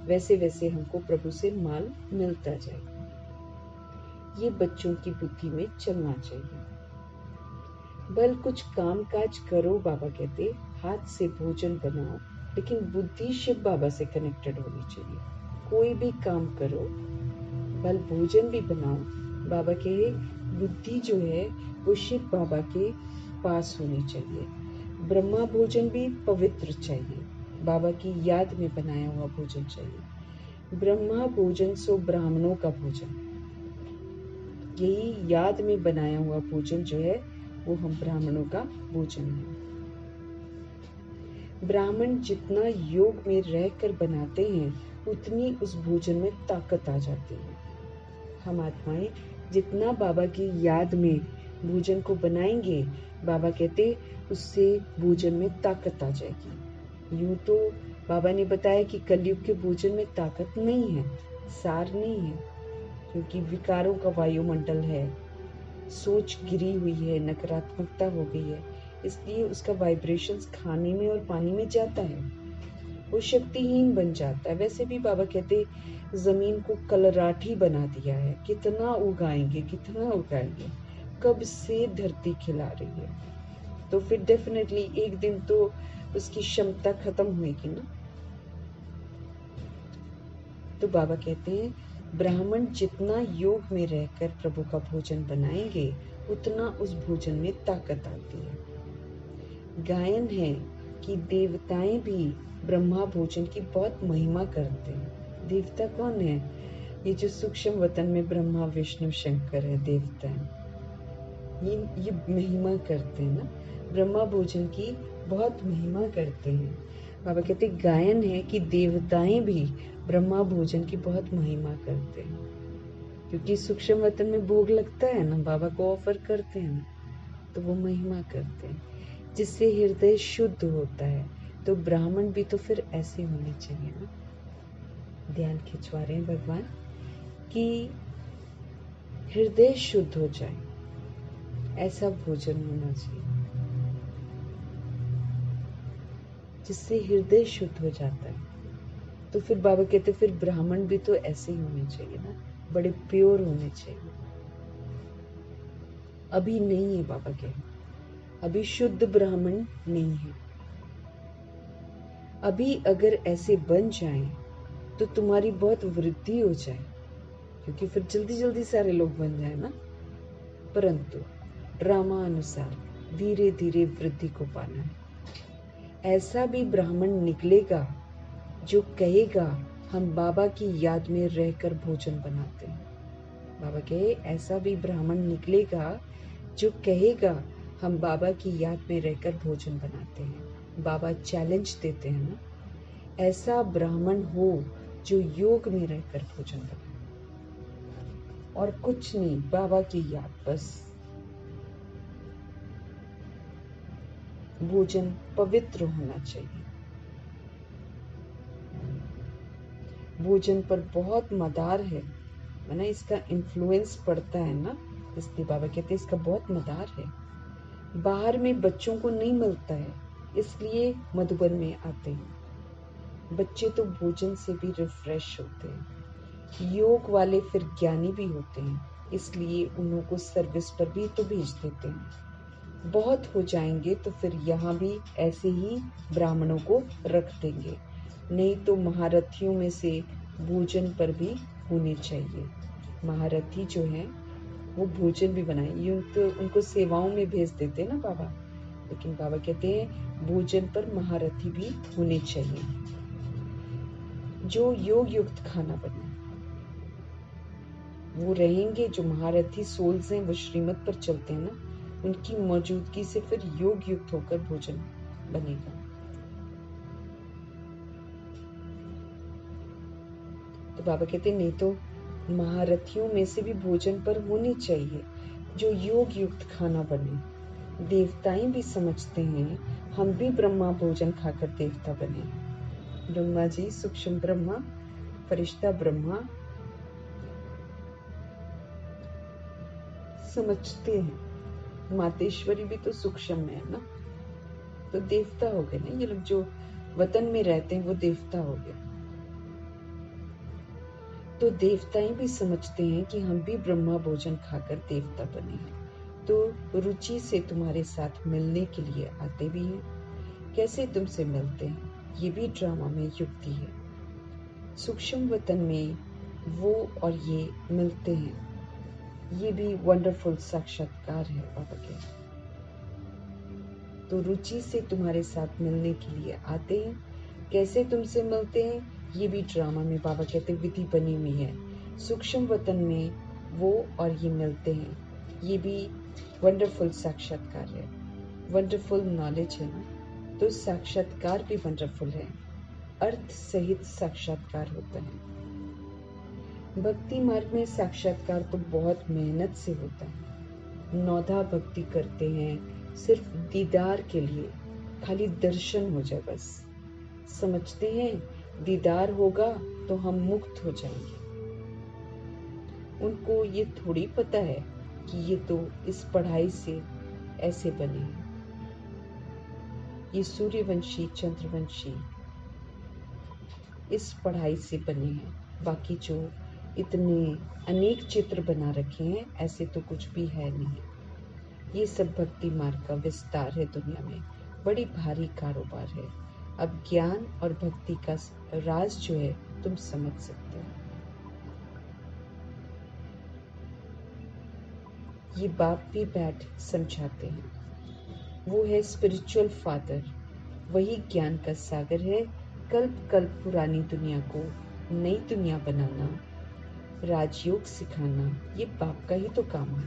Speaker 1: वैसे वैसे हमको प्रभु से माल मिलता जाएगा। ये बच्चों की बुद्धि में चलना चाहिए। बल कुछ काम काज करो, बाबा कहते, हाथ से भोजन बनाओ, लेकिन बुद्धि शिव बाबा से कनेक्टेड होनी चाहिए। कोई भी काम करो, बल भोजन भी बनाओ, बाबा कहे बुद्धि जो है वो शिव बाबा के पास होनी चाहिए। ब्रह्मा भोजन भी पवित्र चाहिए, बाबा की याद में बनाया हुआ भोजन चाहिए। ब्रह्मा भोजन सो ब्राह्मणों का भोजन, यही याद में बनाया हुआ भोजन जो है वो हम ब्राह्मणों का भोजन है। ब्राह्मण जितना योग में रहकर बनाते हैं उतनी उस भोजन में ताकत आ जाती है। हम आत्माएं जितना बाबा की याद में भोजन को बनाएंगे, बाबा कहते उससे भोजन में ताकत आ जाएगी। यूं तो बाबा ने बताया कि कलयुग के भोजन में ताकत नहीं है, सार नहीं है, क्योंकि विकारों का वायुमंडल है, सोच गिरी हुई है, नकारात्मकता हो गई है, इसलिए उसका वाइब्रेशंस खाने में और पानी में जाता है, वो शक्तिहीन बन जाता है। वैसे भी बाबा कहते जमीन को कलराठी बना दिया है। कितना उगाएंगे, कितना उगाएंगे, कब से धरती खिला रही है, तो फिर डेफिनेटली एक दिन तो उसकी क्षमता खत्म होगी ना। तो बाबा कहते हैं ब्राह्मण जितना योग में रहकर प्रभु का भोजन बनाएंगे उतना उस भोजन में ताकत आती है। गायन है कि देवताएं भी ब्रह्मा भोजन की बहुत महिमा करते हैं। देवता कौन है? ये जो सूक्ष्म वतन में ब्रह्मा विष्णु शंकर है, देवता है, ये महिमा करते हैं ना, ब्रह्मा भोजन की बहुत महिमा करते हैं। बाबा कहते गायन है कि देवताएं भी ब्रह्मा भोजन की बहुत महिमा करते हैं, क्योंकि सूक्ष्म वतन में भोग लगता है ना, बाबा को ऑफर करते हैं ना, तो वो महिमा करते हैं, जिससे हृदय शुद्ध होता है। तो ब्राह्मण भी तो फिर ऐसे होने चाहिए ना। ध्यान खिंचवा रहे हैं भगवान कि हृदय शुद्ध हो जाए, ऐसा भोजन होना चाहिए जिससे हृदय शुद्ध हो जाता है। तो फिर बाबा कहते फिर ब्राह्मण भी तो ऐसे ही होने चाहिए ना, बड़े प्योर होने चाहिए। अभी नहीं है, बाबा कहते अभी शुद्ध ब्राह्मण नहीं है। अभी अगर ऐसे बन जाएं तो तुम्हारी बहुत वृद्धि हो जाए, क्योंकि फिर जल्दी जल्दी सारे लोग बन जाए ना। परंतु ड्रामा अनुसार धीरे धीरे वृद्धि को पाना है। ऐसा भी ब्राह्मण निकलेगा जो कहेगा हम बाबा की याद में रहकर भोजन बनाते हैं। बाबा कहे ऐसा भी ब्राह्मण निकलेगा जो कहेगा हम बाबा की याद में रहकर भोजन बनाते हैं। बाबा चैलेंज देते हैं ना, ऐसा ब्राह्मण हो जो योग में रहकर भोजन बनाए और कुछ नहीं, बाबा की याद बस। भोजन पवित्र होना चाहिए। भोजन पर बहुत मदार है ना, इसका इन्फ्लुएंस पड़ता है ना, इसलिए बाबा कहते हैं इसका बहुत मदार है। बाहर में बच्चों को नहीं मिलता है, इसलिए मधुबन में आते हैं। बच्चे तो भोजन से भी रिफ्रेश होते हैं। योग वाले फिर ज्ञानी भी होते हैं, इसलिए उनको सर्विस पर भी तो भेज देते हैं। बहुत हो जाएंगे तो फिर यहाँ भी ऐसे ही ब्राह्मणों को रख देंगे। नहीं तो महारथियों में से भोजन पर भी होने चाहिए। महारथी जो हैं वो भोजन भी बनाए, ये उनको सेवाओं में भेज देते हैं ना बाबा, लेकिन बाबा कहते हैं भोजन पर महारथी भी होने चाहिए जो योग युक्त खाना बने। वो रहेंगे जो महारथी सोल्स हैं, वो श्रीमत पर चलते हैं ना, उनकी मौजूदगी से फिर योग युक्त होकर भोजन बनेगा। तो बाबा कहते नहीं तो महारथियों में से भी भोजन पर होनी चाहिए जो योग युक्त खाना बने। देवताएं भी समझते हैं हम भी ब्रह्मा भोजन खाकर देवता बने। ब्रह्मा जी सूक्ष्म ब्रह्मा, फरिश्ता ब्रह्मा समझते हैं मातेश्वरी भी तो सूक्ष्म में है ना, तो देवता हो गए ना ये लोग। जो वतन में रहते हैं वो देवता हो गए। तो देवताएं भी समझते हैं कि हम भी ब्रह्मा भोजन खाकर देवता बने हैं, तो रुचि से तुम्हारे साथ मिलने के लिए आते भी हैं। कैसे तुमसे मिलते हैं, ये भी ड्रामा में युक्ति है। सूक्ष्म वतन में वो और ये मिलते हैं, ये भी वंडरफुल साक्षात्कार है बाबा के। तो रुचि से तुम्हारे साथ मिलने के लिए आते हैं। कैसे तुमसे मिलते हैं, ये भी ड्रामा में बाबा कहते विधि बनी हुई है। सूक्ष्म वतन में वो और ये मिलते हैं, ये भी वंडरफुल साक्षात्कार है। वंडरफुल नॉलेज है ना, तो साक्षात्कार भी वंडरफुल है। अर्थ सहित साक्षात्कार होता है। भक्ति मार्ग में साक्षात्कार तो बहुत मेहनत से होता है। नौधा भक्ति करते हैं सिर्फ दीदार के लिए, खाली दर्शन हो जाए बस। समझते हैं दीदार होगा तो हम मुक्त हो जाएंगे। उनको ये थोड़ी पता है कि ये तो इस पढ़ाई से ऐसे बने हैं। ये सूर्यवंशी चंद्रवंशी इस पढ़ाई से बने हैं। बाकी जो इतने अनेक चित्र बना रखे हैं, ऐसे तो कुछ भी है नहीं। ये सब भक्ति मार्ग का विस्तार है दुनिया में, बड़ी भारी कारोबार है। अब ज्ञान और भक्ति का राज जो है तुम समझ सकते हो। ये बाप भी बैठ समझाते हैं। वो है स्पिरिचुअल फादर, वही ज्ञान का सागर है। कल्प कल्प पुरानी दुनिया को नई दुनिया बनाना, राजयोग सिखाना, ये बाप का ही तो काम है।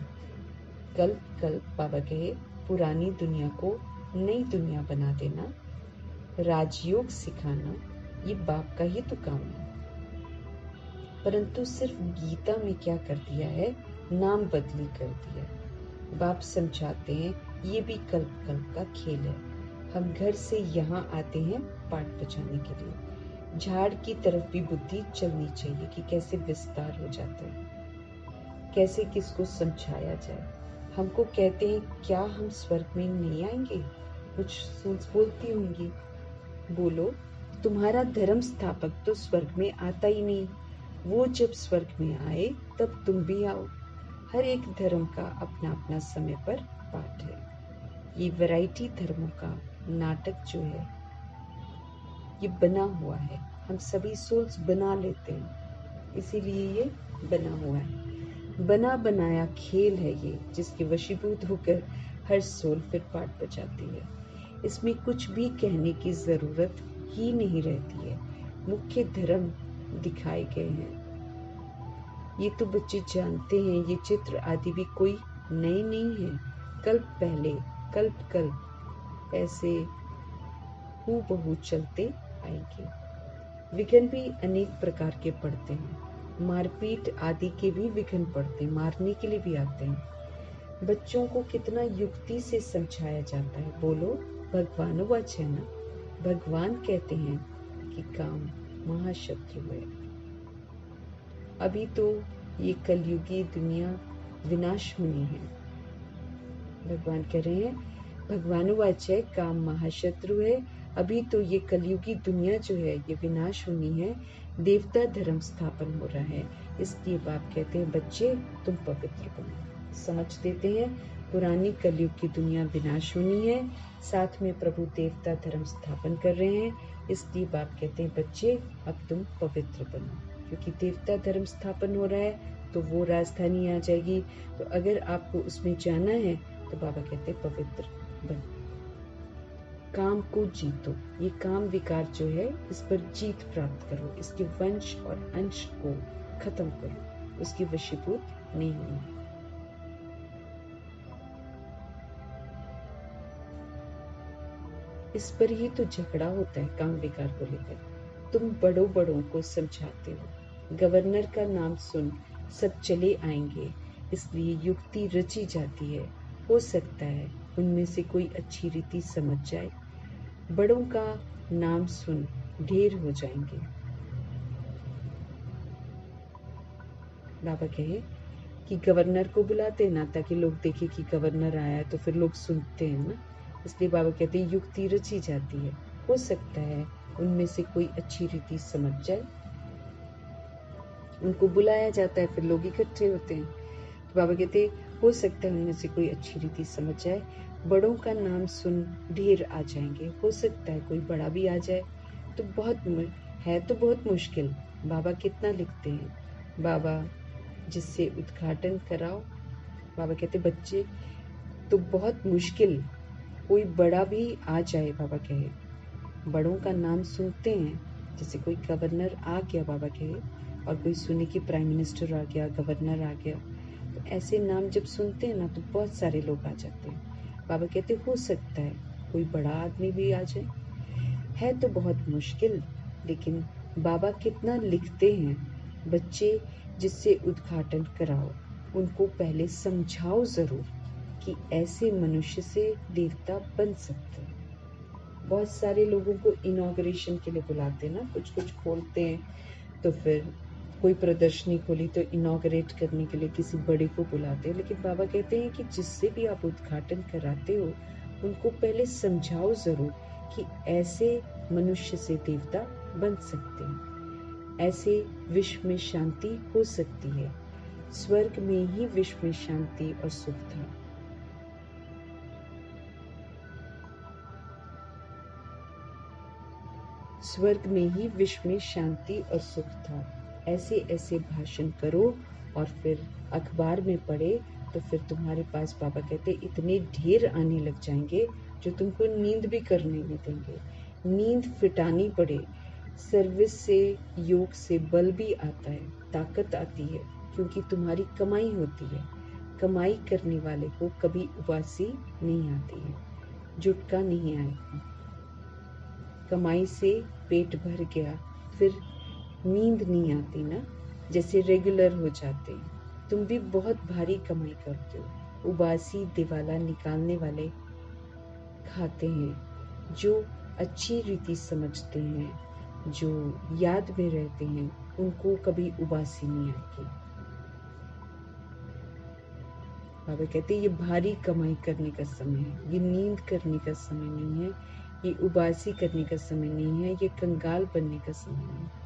Speaker 1: कल्प कल्प बाबा कहे पुरानी दुनिया को नई दुनिया बना देना, राजयोग सिखाना, ये बाप का ही तो काम है। परंतु सिर्फ गीता में क्या कर दिया है, नाम बदली कर दिया। बाप समझाते हैं ये भी कल्प कल्प का खेल है। हम घर से यहाँ आते हैं पाठ बचाने के लिए। झाड़ की तरफ भी बुद्धि चलनी चाहिए कि कैसे विस्तार हो जाता है, कैसे किसको समझाया जाए। हमको कहते हैं क्या हम स्वर्ग में नहीं आएंगे, कुछ सोच बोलती होंगी। बोलो तुम्हारा धर्म स्थापक तो स्वर्ग में आता ही नहीं, वो जब स्वर्ग में आए तब तुम भी आओ। हर एक धर्म का अपना अपना समय पर पाठ है। ये वैरायटी धर्मों का नाटक जो है ये बना हुआ है। हम सभी सोल्स बना लेते हैं, इसीलिए ये बना हुआ है। बना बनाया खेल है ये, जिसके वशीभूत होकर हर सोल फिर पाठ बजाती है। इसमें कुछ भी कहने की जरूरत ही नहीं रहती है। मुख्य धर्म दिखाए गए हैं। ये तो बच्चे जानते हैं, ये चित्र आदि भी कोई नए नहीं है। कल्प पहले कल्प कल्प ऐसे हूबहू चलते आएंगे। विघ्न भी अनेक प्रकार के पड़ते हैं। मारपीट आदि के भी विघ्न पड़ते हैं, मारने के लिए भी आते हैं। बच्चों को कितना युक्ति से समझाया जाता है। बोलो, भगवानुवाच है ना। भगवान कहते हैं कि काम महाशत्रु है। अभी तो ये कलयुगी दुनिया विनाश होनी है। भगवान कह रहे हैं, भगवानुवाच है, काम महाशत्रु है। अभी तो ये कलयुगी दुनिया जो है ये विनाश होनी है। देवता धर्म स्थापन हो रहा है। इसलिए बाप कहते हैं, बच्चे तुम पवित्र बनो। समझ देते हैं पुरानी कलयुग की दुनिया विनाश होनी है, साथ में प्रभु देवता धर्म स्थापन कर रहे हैं। इसलिए बाप कहते हैं, बच्चे अब तुम पवित्र बनो, क्योंकि देवता धर्म स्थापन हो रहा है तो वो राजधानी आ जाएगी। तो अगर आपको उसमें जाना है तो बाबा कहते हैं पवित्र बनो। काम को जीतो। ये काम विकार जो है इस पर जीत प्राप्त करो, इसके वंश और अंश को खत्म करो, उसकी वशीभूत नहीं होना। इस पर ही तो झगड़ा होता है काम विकार को लेकर। तुम बड़ों को समझाते हो, गवर्नर का नाम सुन सब चले आएंगे, इसलिए युक्ति रची जाती है। हो सकता है उनमें से कोई अच्छी रीति समझ जाए। बड़ों का नाम सुन ढेर हो जाएंगे। बाबा कहे कि गवर्नर को बुलाते हैं ना, ताकि लोग देखें कि गवर्नर आया है, तो फिर लोग सुनते हैं ना। इसलिए बाबा कहते हैं युक्ति रची जाती है। हो सकता है उनमें से कोई अच्छी रीति समझ जाए। उनको बुलाया जाता है, फिर लोग इकट्ठे होते हैं। तो बाबा कहते हैं हो सकता है उनमें से कोई अच्छी रीति समझ जाए। बड़ों का नाम सुन ढेर आ जाएंगे। हो सकता है कोई बड़ा भी आ जाए। तो बहुत मुश्किल। बाबा कितना लिखते हैं, बाबा जिससे उद्घाटन कराओ। बाबा कहते बच्चे तो बहुत मुश्किल कोई बड़ा भी आ जाए। बाबा कहे बड़ों का नाम सुनते हैं, जैसे कोई गवर्नर आ गया बाबा कहे, और कोई सुने कि प्राइम मिनिस्टर आ गया, गवर्नर आ गया, तो ऐसे नाम जब सुनते हैं ना तो बहुत सारे लोग आ जाते हैं। बाबा कहते हो सकता है कोई बड़ा आदमी भी आ जाए। है तो बहुत मुश्किल, लेकिन बाबा कितना लिखते हैं, बच्चे जिससे उद्घाटन कराओ, उनको पहले समझाओ जरूर कि ऐसे मनुष्य से देवता बन सकते हैं। बहुत सारे लोगों को इनॉग्रेशन के लिए बुलाते हैं ना, कुछ खोलते हैं, तो फिर कोई प्रदर्शनी खोली तो इनॉग्रेट करने के लिए किसी बड़े को बुलाते हैं। लेकिन बाबा कहते हैं कि जिससे भी आप उद्घाटन कराते हो, उनको पहले समझाओ जरूर कि ऐसे मनुष्य से देवता बन सकते हैं, ऐसे विश्व में शांति हो सकती है। स्वर्ग में ही विश्व में शांति और सुख था। स्वर्ग में ही विश्व में शांति और सुख था। ऐसे ऐसे भाषण करो और फिर अखबार में पढ़े, तो फिर तुम्हारे पास बाबा कहते इतने ढेर आने लग जाएंगे जो तुमको नींद भी करने नहीं देंगे। नींद फिटानी पड़े। सर्विस से, योग से बल भी आता है, ताकत आती है, क्योंकि तुम्हारी कमाई होती है। कमाई करने वाले को कभी उबासी नहीं आती है, जुटका नहीं आएगा। कमाई से पेट भर गया, फिर नींद नहीं आती ना, जैसे रेगुलर हो जाते। तुम भी बहुत भारी कमाई करते हो। उबासी दिवाला निकालने वाले खाते हैं। जो अच्छी रीति समझते हैं, जो याद में रहते हैं, उनको कभी उबासी नहीं आएगी। बाबा कहते हैं ये भारी कमाई करने का समय है, ये नींद करने का समय नहीं है, ये उबासी करने का समय नहीं है, ये कंगाल बनने का समय नहीं है।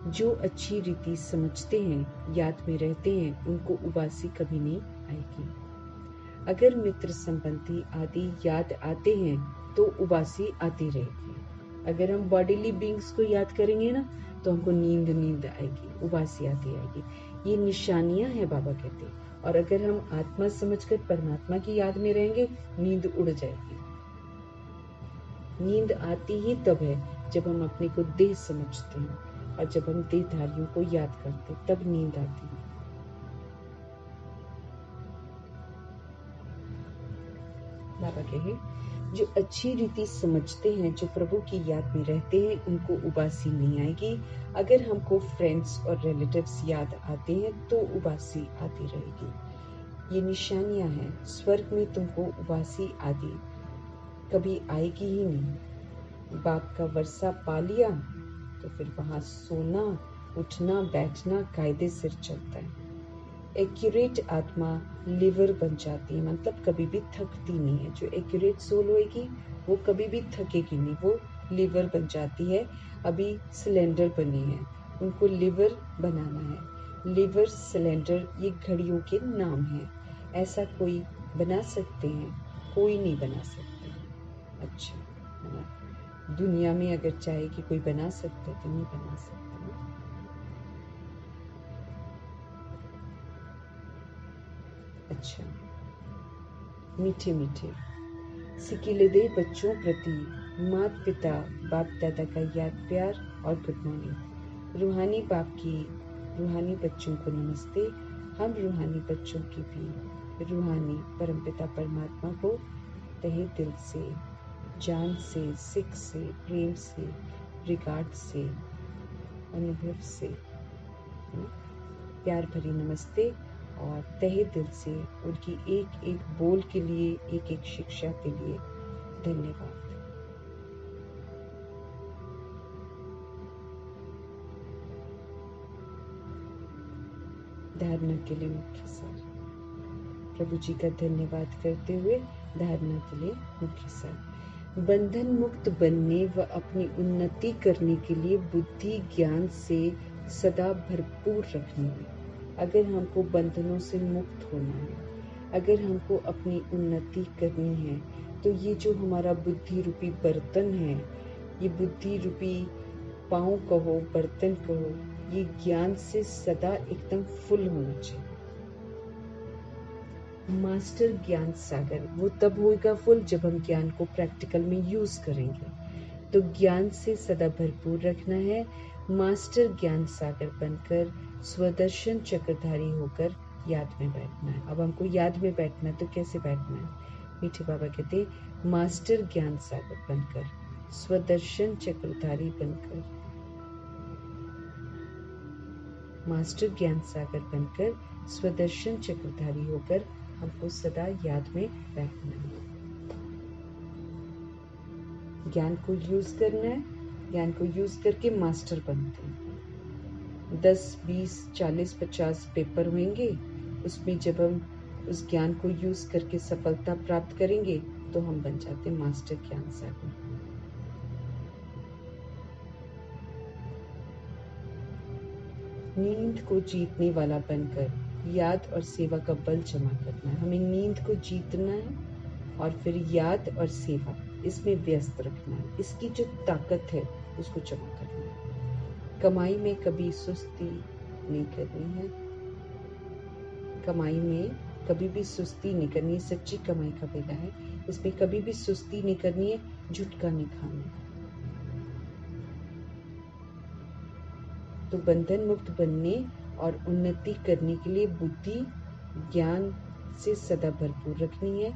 Speaker 1: जो अच्छी रीति समझते हैं, याद में रहते हैं, उनको उबासी कभी नहीं आएगी। अगर मित्र संबंधी आदि याद आते हैं तो उबासी आती रहेगी। अगर हम बॉडीली बीइंग्स को याद करेंगे ना, तो हमको नींद आएगी, उबासी आती आएगी। ये निशानियां हैं, बाबा कहते हैं। और अगर हम आत्मा समझकर परमात्मा की याद में रहेंगे, नींद उड़ जाएगी। नींद आती ही तब है जब हम अपने को देह समझते हैं, और जब हम देहधारियों को याद करते हैं, तब नींद आती है। बाबा कहे, जो अच्छी रीति समझते हैं, जो प्रभु की याद में रहते हैं, उनको उबासी नहीं आएगी। अगर हमको फ्रेंड्स और रिलेटिव्स याद आते हैं तो उबासी आती रहेगी। ये निशानियां हैं। स्वर्ग में तुमको उबासी आदि कभी आएगी ही नहीं। बाप का वर्षा पा लिया तो फिर वहां सोना, उठना, बैठना कायदे से चलता है। एक्यूरेट आत्मा लिवर बन जाती है, मतलब कभी भी थकती नहीं है। जो एक्यूरेट सोल होएगी वो कभी भी थकेगी नहीं, वो लिवर बन जाती है। अभी सिलेंडर बनी है, उनको लिवर बनाना है। लिवर, सिलेंडर ये घड़ियों के नाम हैं। ऐसा कोई बना सकते हैं? कोई नहीं बना सकते। अच्छा, है ना? दुनिया में अगर चाहे कि कोई बना सकता है तो नहीं बना सकता। अच्छा, मीठे मीठे सिकीले दे बच्चों प्रति माता पिता बाप दादा का याद, प्यार और गुड मॉर्निंग। रूहानी बाप की रूहानी बच्चों को नमस्ते। हम रूहानी बच्चों की भी रूहानी परमपिता परमात्मा को तहे दिल से, जान से, सिख से, प्रेम से, रिगार्ड से, अनुभव से प्यार भरी नमस्ते। और तहे दिल से उनकी एक एक बोल के लिए, एक एक शिक्षा के लिए धन्यवाद। धारणा के लिए मुख्य सार। प्रभु जी का धन्यवाद करते हुए धारणा के लिए मुख्य सार। बंधन मुक्त बनने व अपनी उन्नति करने के लिए बुद्धि ज्ञान से सदा भरपूर रखनी है। अगर हमको बंधनों से मुक्त होना है, अगर हमको अपनी उन्नति करनी है, तो ये जो हमारा बुद्धि रूपी बर्तन है, ये बुद्धि रूपी पाँव कहो, बर्तन कहो, ये ज्ञान से सदा एकदम फुल होना चाहिए। मास्टर ज्ञान सागर वो तब होगा फुल जब हम ज्ञान को प्रैक्टिकल में यूज करेंगे। तो ज्ञान से सदा भरपूर रखना है। मास्टर ज्ञान सागर बनकर स्वदर्शन चक्रधारी होकर याद में बैठना है। अब हमको याद में बैठना है, तो कैसे बैठना है? मीठे बाबा कहते मास्टर ज्ञान सागर बनकर, स्वदर्शन चक्रधारी बनकर, मास्टर ज्ञान सागर बनकर स्वदर्शन चक्रधारी होकर हमको सदा याद में बैठना है। ज्ञान को यूज करना है। ज्ञान को यूज करके मास्टर बनते हैं। 10, 20, 40, 50 पेपर होंगे, उसमें जब हम उस ज्ञान को यूज करके सफलता प्राप्त करेंगे तो हम बन जाते हैं मास्टर ज्ञान सागर। नींद को जीतने वाला बनकर याद और सेवा का बल जमा करना है। हमें नींद को जीतना है और फिर याद और सेवा इसमें व्यस्त रखना है। इसकी जो ताकत है उसको जमा करना है। कमाई में कभी सुस्ती नहीं करनी है। कमाई में कभी भी सुस्ती नहीं करनी है। सच्ची कमाई का बेला है, इसमें कभी भी सुस्ती नहीं करनी है, झुटका नहीं खाना है। तो बंधन मुक्त बनने और उन्नति करने के लिए बुद्धि ज्ञान से सदा भरपूर रखनी है।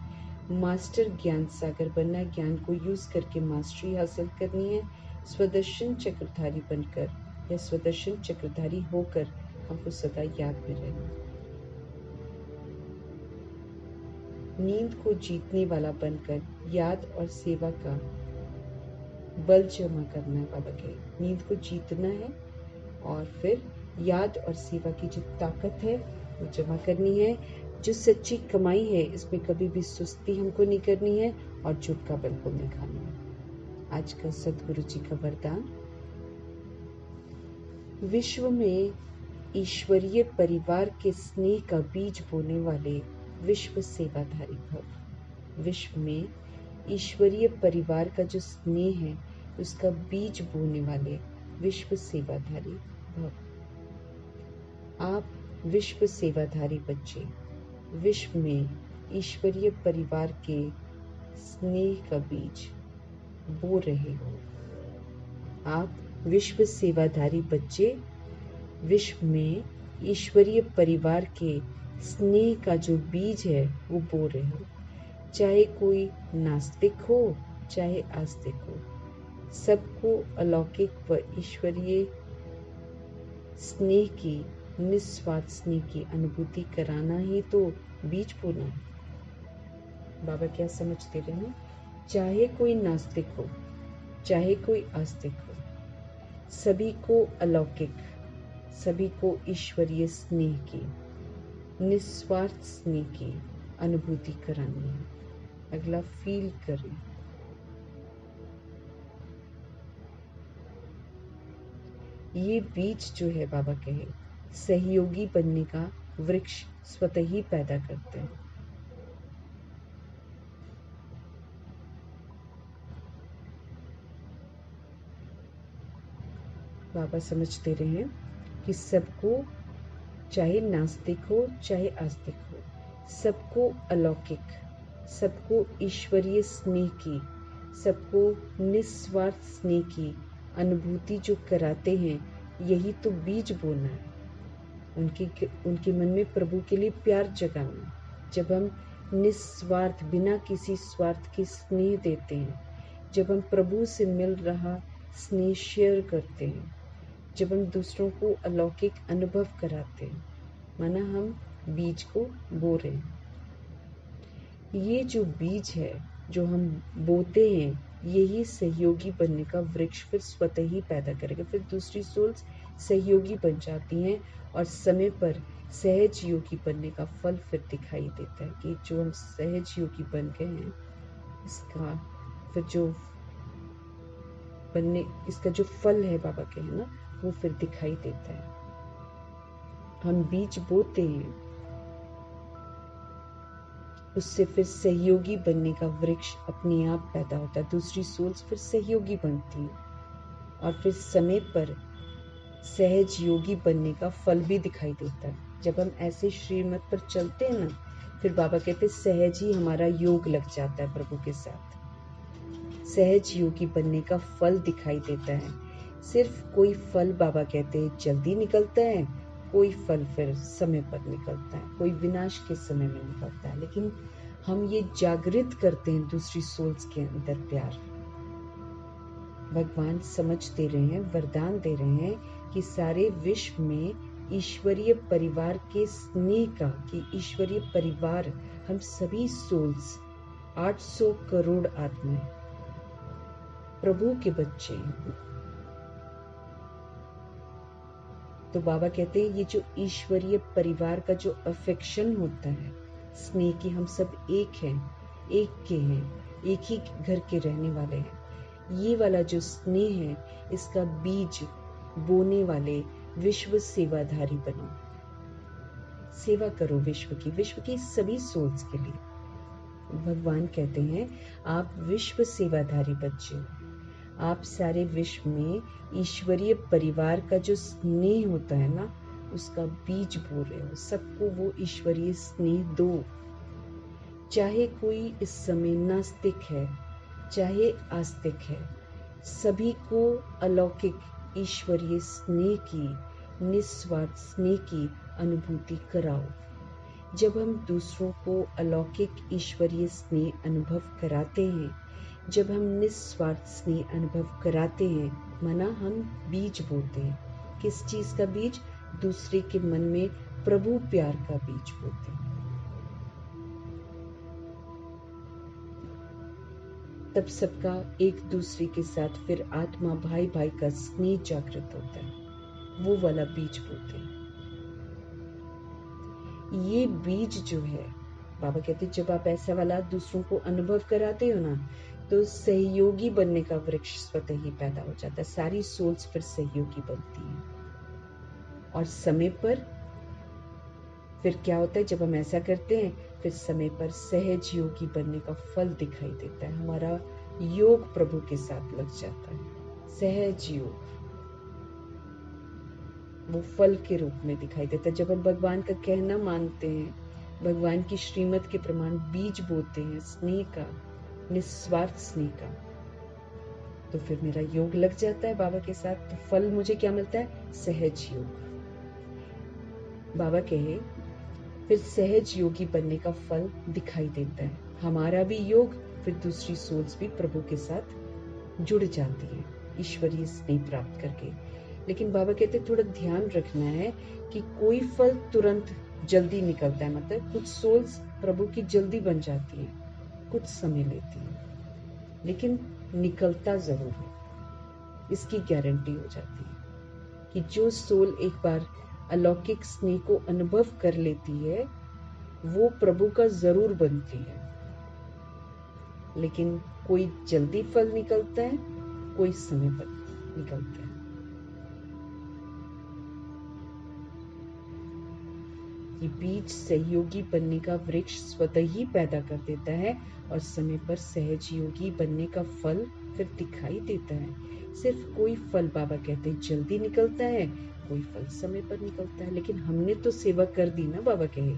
Speaker 1: मास्टर ज्ञान सागर बनना है। ज्ञान को यूज करके मास्टरी हासिल करनी है। स्वदर्शन चक्रधारी बनकर या स्वदर्शन चक्रधारी होकर हमको सदा याद में रहना है। नींद को जीतने वाला बनकर याद और सेवा का बल जमा करना है। बाबा के नींद को जीतना है और फिर याद और सेवा की जो ताकत है वो जमा करनी है। जो सच्ची कमाई है इसमें कभी भी सुस्ती हमको नहीं करनी है और झुटका बिल्कुल नहीं खाना है। आज का सदगुरु जी का वरदान, विश्व में ईश्वरीय परिवार के स्नेह का बीज बोने वाले विश्व सेवाधारी भव। विश्व में ईश्वरीय परिवार का जो स्नेह है उसका बीज बोने वाले विश्व सेवाधारी भव। आप विश्व सेवाधारी बच्चे विश्व में ईश्वरीय परिवार के स्नेह का बीज बो रहे हो। आप विश्व सेवाधारी बच्चे विश्व में ईश्वरीय परिवार के स्नेह का जो बीज है वो बो रहे हो। चाहे कोई नास्तिक हो चाहे आस्तिक हो, सबको अलौकिक व ईश्वरीय स्नेह की, निस्वार्थ स्नेह की अनुभूति कराना ही तो बीज बोना है। बाबा क्या समझते रहे? चाहे कोई नास्तिक हो चाहे कोई आस्तिक हो, सभी को अलौकिक, सभी को ईश्वरीय स्नेह की, निस्वार्थ स्नेह की अनुभूति करानी है। अगला फील करें। ये बीज जो है बाबा कहे सहयोगी बनने का वृक्ष स्वतः ही पैदा करते हैं। बाबा समझते रहे कि सबको, चाहे नास्तिक हो चाहे आस्तिक हो, सबको अलौकिक, सबको ईश्वरीय स्नेह की, सबको निस्वार्थ स्नेह की अनुभूति जो कराते हैं, यही तो बीज बोना है। उनके मन में प्रभु के लिए प्यार जगाना। जब हम निस्वार्थ, बिना किसी स्वार्थ के स्नेह देते हैं, जब हम प्रभु से मिल रहा स्नेह शेयर करते हैं, जब हम दूसरों को अलौकिक अनुभव कराते हैं, माना हम बीज को बो रहे हैं। ये जो बीज है जो हम बोते हैं, यही सहयोगी बनने का वृक्ष फिर स्वतः ही पैदा करेगा। फिर दूसरी सोल्स सहयोगी बन जाती हैं और समय पर सहज योगी बनने का फल फिर दिखाई देता है कि जो हम सहज योगी बन गए हैं, इसका फिर जो बनने, इसका जो फल है बाबा के है ना, वो फिर दिखाई देता है। हम बीज बोते हैं, उससे फिर सहयोगी बनने का वृक्ष अपने आप पैदा होता है। दूसरी सोल्स फिर सहयोगी बनती हैं और फिर समय पर सहज योगी बनने का फल भी दिखाई देता है। जब हम ऐसे श्रीमत पर चलते हैं ना, फिर बाबा कहते हैं सहज ही हमारा योग लग जाता है प्रभु के साथ। सहज योगी बनने का फल दिखाई देता है। सिर्फ कोई फल बाबा कहते हैं जल्दी निकलता है, कोई फल फिर समय पर निकलता है, कोई विनाश के समय में निकलता है। लेकिन हम ये जागृत करते हैं दूसरी सोल्स के अंदर प्यार। भगवान समझ दे रहे हैं, वरदान दे रहे हैं कि सारे विश्व में ईश्वरीय परिवार के स्नेह का, कि ईश्वरीय परिवार हम सभी सोल्स 800 करोड़ आत्माएं प्रभु के बच्चे हैं। तो बाबा कहते हैं ये जो ईश्वरीय परिवार का जो अफेक्शन होता है, स्नेह की, हम सब एक हैं, एक के हैं, एक ही घर के रहने वाले हैं, ये वाला जो स्नेह है, इसका बीज बोने वाले विश्व सेवाधारी बनो। सेवा करो विश्व की सभी सोल्स के लिए। भगवान कहते हैं आप विश्व सेवाधारी बच्चे हो। आप सारे विश्व में ईश्वरीय परिवार का जो स्नेह होता है ना, उसका बीज बो रहे हो। सबको वो ईश्वरीय स्नेह दो। चाहे कोई इस समय नास्तिक है चाहे आस्तिक है, सभी को अलौकिक ईश्वरीय स्नेह की, निस्वार्थ स्नेह की अनुभूति कराओ। जब हम दूसरों को अलौकिक ईश्वरीय स्नेह अनुभव कराते हैं, जब हम निस्वार्थ स्नेह अनुभव कराते हैं, माना हम बीज बोते हैं। किस चीज का बीज? दूसरे के मन में प्रभु प्यार का बीज बोते हैं। तब सबका एक दूसरे के साथ फिर आत्मा भाई भाई का स्नेह जागृत होता है। वो वाला बीज बोते हैं। ये बीज जो है, बाबा कहते हैं जब आप ऐसा वाला दूसरों को अनुभव कराते हो ना, तो सहयोगी बनने का वृक्ष स्वतः ही पैदा हो जाता है। सारी सोल्स फिर सहयोगी बनती हैं। और समय पर फिर क्या होता है, जब हम ऐसा करते हैं, फिर समय पर सहज योगी बनने का फल दिखाई देता है। हमारा योग प्रभु के साथ लग जाता है। सहज योग। वो फल के रूप में दिखाई देता है। जब हम भगवान का कहना मानते हैं, भगवान की श्रीमत के प्रमाण बीज बोते हैं स्नेह का, निस्वार्थ स्नेह का, तो फिर मेरा योग लग जाता है बाबा के साथ। तो फल मुझे क्या मिलता है? सहज योग। बाबा कहे फिर सहज योगी बनने का फल दिखाई देता है। हमारा भी योग, फिर दूसरी सोल्स भी प्रभु के साथ जुड़ जाती है ईश्वरीय स्नेह प्राप्त करके। लेकिन बाबा कहते थोड़ा ध्यान रखना है कि कोई फल तुरंत जल्दी निकलता है, मतलब कुछ सोल्स प्रभु की जल्दी बन जाती है, कुछ समय लेती है, लेकिन निकलता जरूर है। इसकी गारंटी हो जाती है कि जो सोल एक बार अलौकिक स्नेह को अनुभव कर लेती है वो प्रभु का जरूर बनती है। लेकिन कोई जल्दी फल निकलता है, कोई समय पर निकलता है। ये बीज सहयोगी बनने का वृक्ष स्वतः ही पैदा कर देता है और समय पर सहज योगी बनने का फल फिर दिखाई देता है। सिर्फ कोई फल बाबा कहते हैं जल्दी निकलता है, कोई फल समय पर निकलता है। लेकिन हमने तो सेवा कर दी ना बाबा कहे,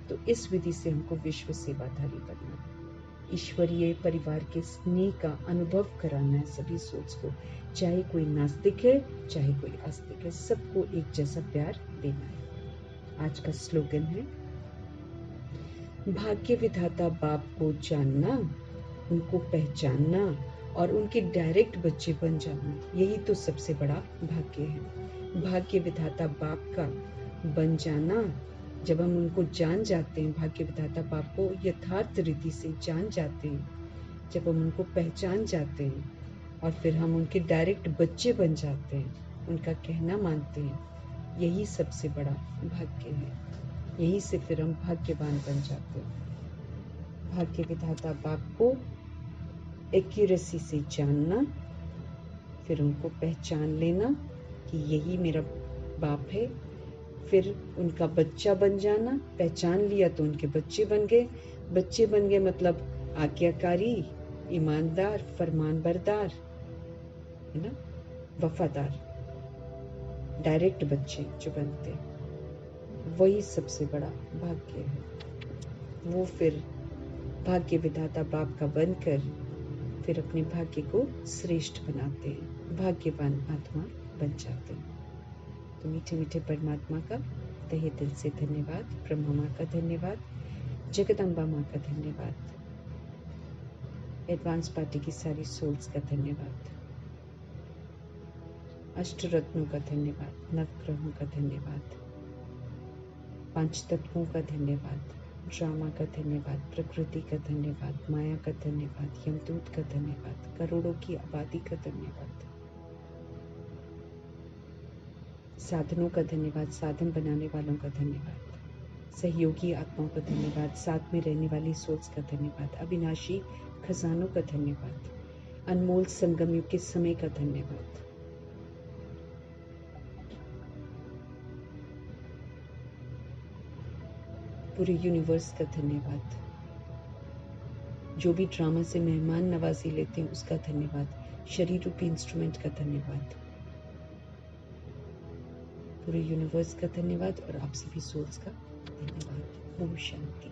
Speaker 1: तो इस विधि से हमको विश्व सेवाधारी बनना है, ईश्वरीय परिवार के स्नेह का अनुभव कराना है सभी सोच को। चाहे कोई नास्तिक है, चाहे कोई आस्तिक है, सबको एक जैसा प्यार देना है। आज का स्लोगन है, भाग्य विधाता बाप को जानना, उनको पहचानना और उनके डायरेक्ट बच्चे बन जाना, यही तो सबसे बड़ा भाग्य है। भाग्य विधाता बाप का बन जाना, जब हम उनको जान जाते हैं, भाग्य विधाता बाप को यथार्थ रीति से जान जाते हैं, जब हम उनको पहचान जाते हैं और फिर हम उनके डायरेक्ट बच्चे बन जाते हैं, उनका कहना मानते हैं, यही सबसे बड़ा भाग्य है। यही से फिर हम भाग्यवान बन जाते हैं। भाग्य विधाता बाप को एक्यूरेसी से जानना, फिर उनको पहचान लेना कि यही मेरा बाप है, फिर उनका बच्चा बन जाना। पहचान लिया तो उनके बच्चे बन गए। बच्चे बन गए मतलब आज्ञाकारी, ईमानदार, फरमानबरदार, है ना, वफादार, डायरेक्ट बच्चे जो बनते हैं, वही सबसे बड़ा भाग्य है। वो फिर भाग्य विधाता बाप का बनकर फिर अपने भाग्य को श्रेष्ठ बनाते हैं, भाग्यवान आत्मा बन जाते हैं। तो मीठे मीठे परमात्मा का तहे दिल से धन्यवाद, ब्रह्मा माँ का धन्यवाद, जगदम्बा माँ का धन्यवाद, एडवांस पार्टी की सारी सोल्स का धन्यवाद, अष्टरत्नों का धन्यवाद, नवग्रहों का धन्यवाद, पांच तत्वों का धन्यवाद, ड्रामा का धन्यवाद, प्रकृति का धन्यवाद, माया का धन्यवाद, यमदूत का धन्यवाद, करोड़ों की आबादी का धन्यवाद, साधनों का धन्यवाद, साधन बनाने वालों का धन्यवाद, सहयोगी आत्माओं का धन्यवाद, साथ में रहने वाली सोच का धन्यवाद, अविनाशी खजानों का धन्यवाद, अनमोल संगम युग के समय का धन्यवाद, पूरे यूनिवर्स का धन्यवाद, जो भी ड्रामा से मेहमान नवाजी लेते हैं उसका धन्यवाद, शरीर रूपी इंस्ट्रूमेंट का धन्यवाद, पूरे यूनिवर्स का धन्यवाद और आप सभी सोल्स का धन्यवाद। ओम शांति।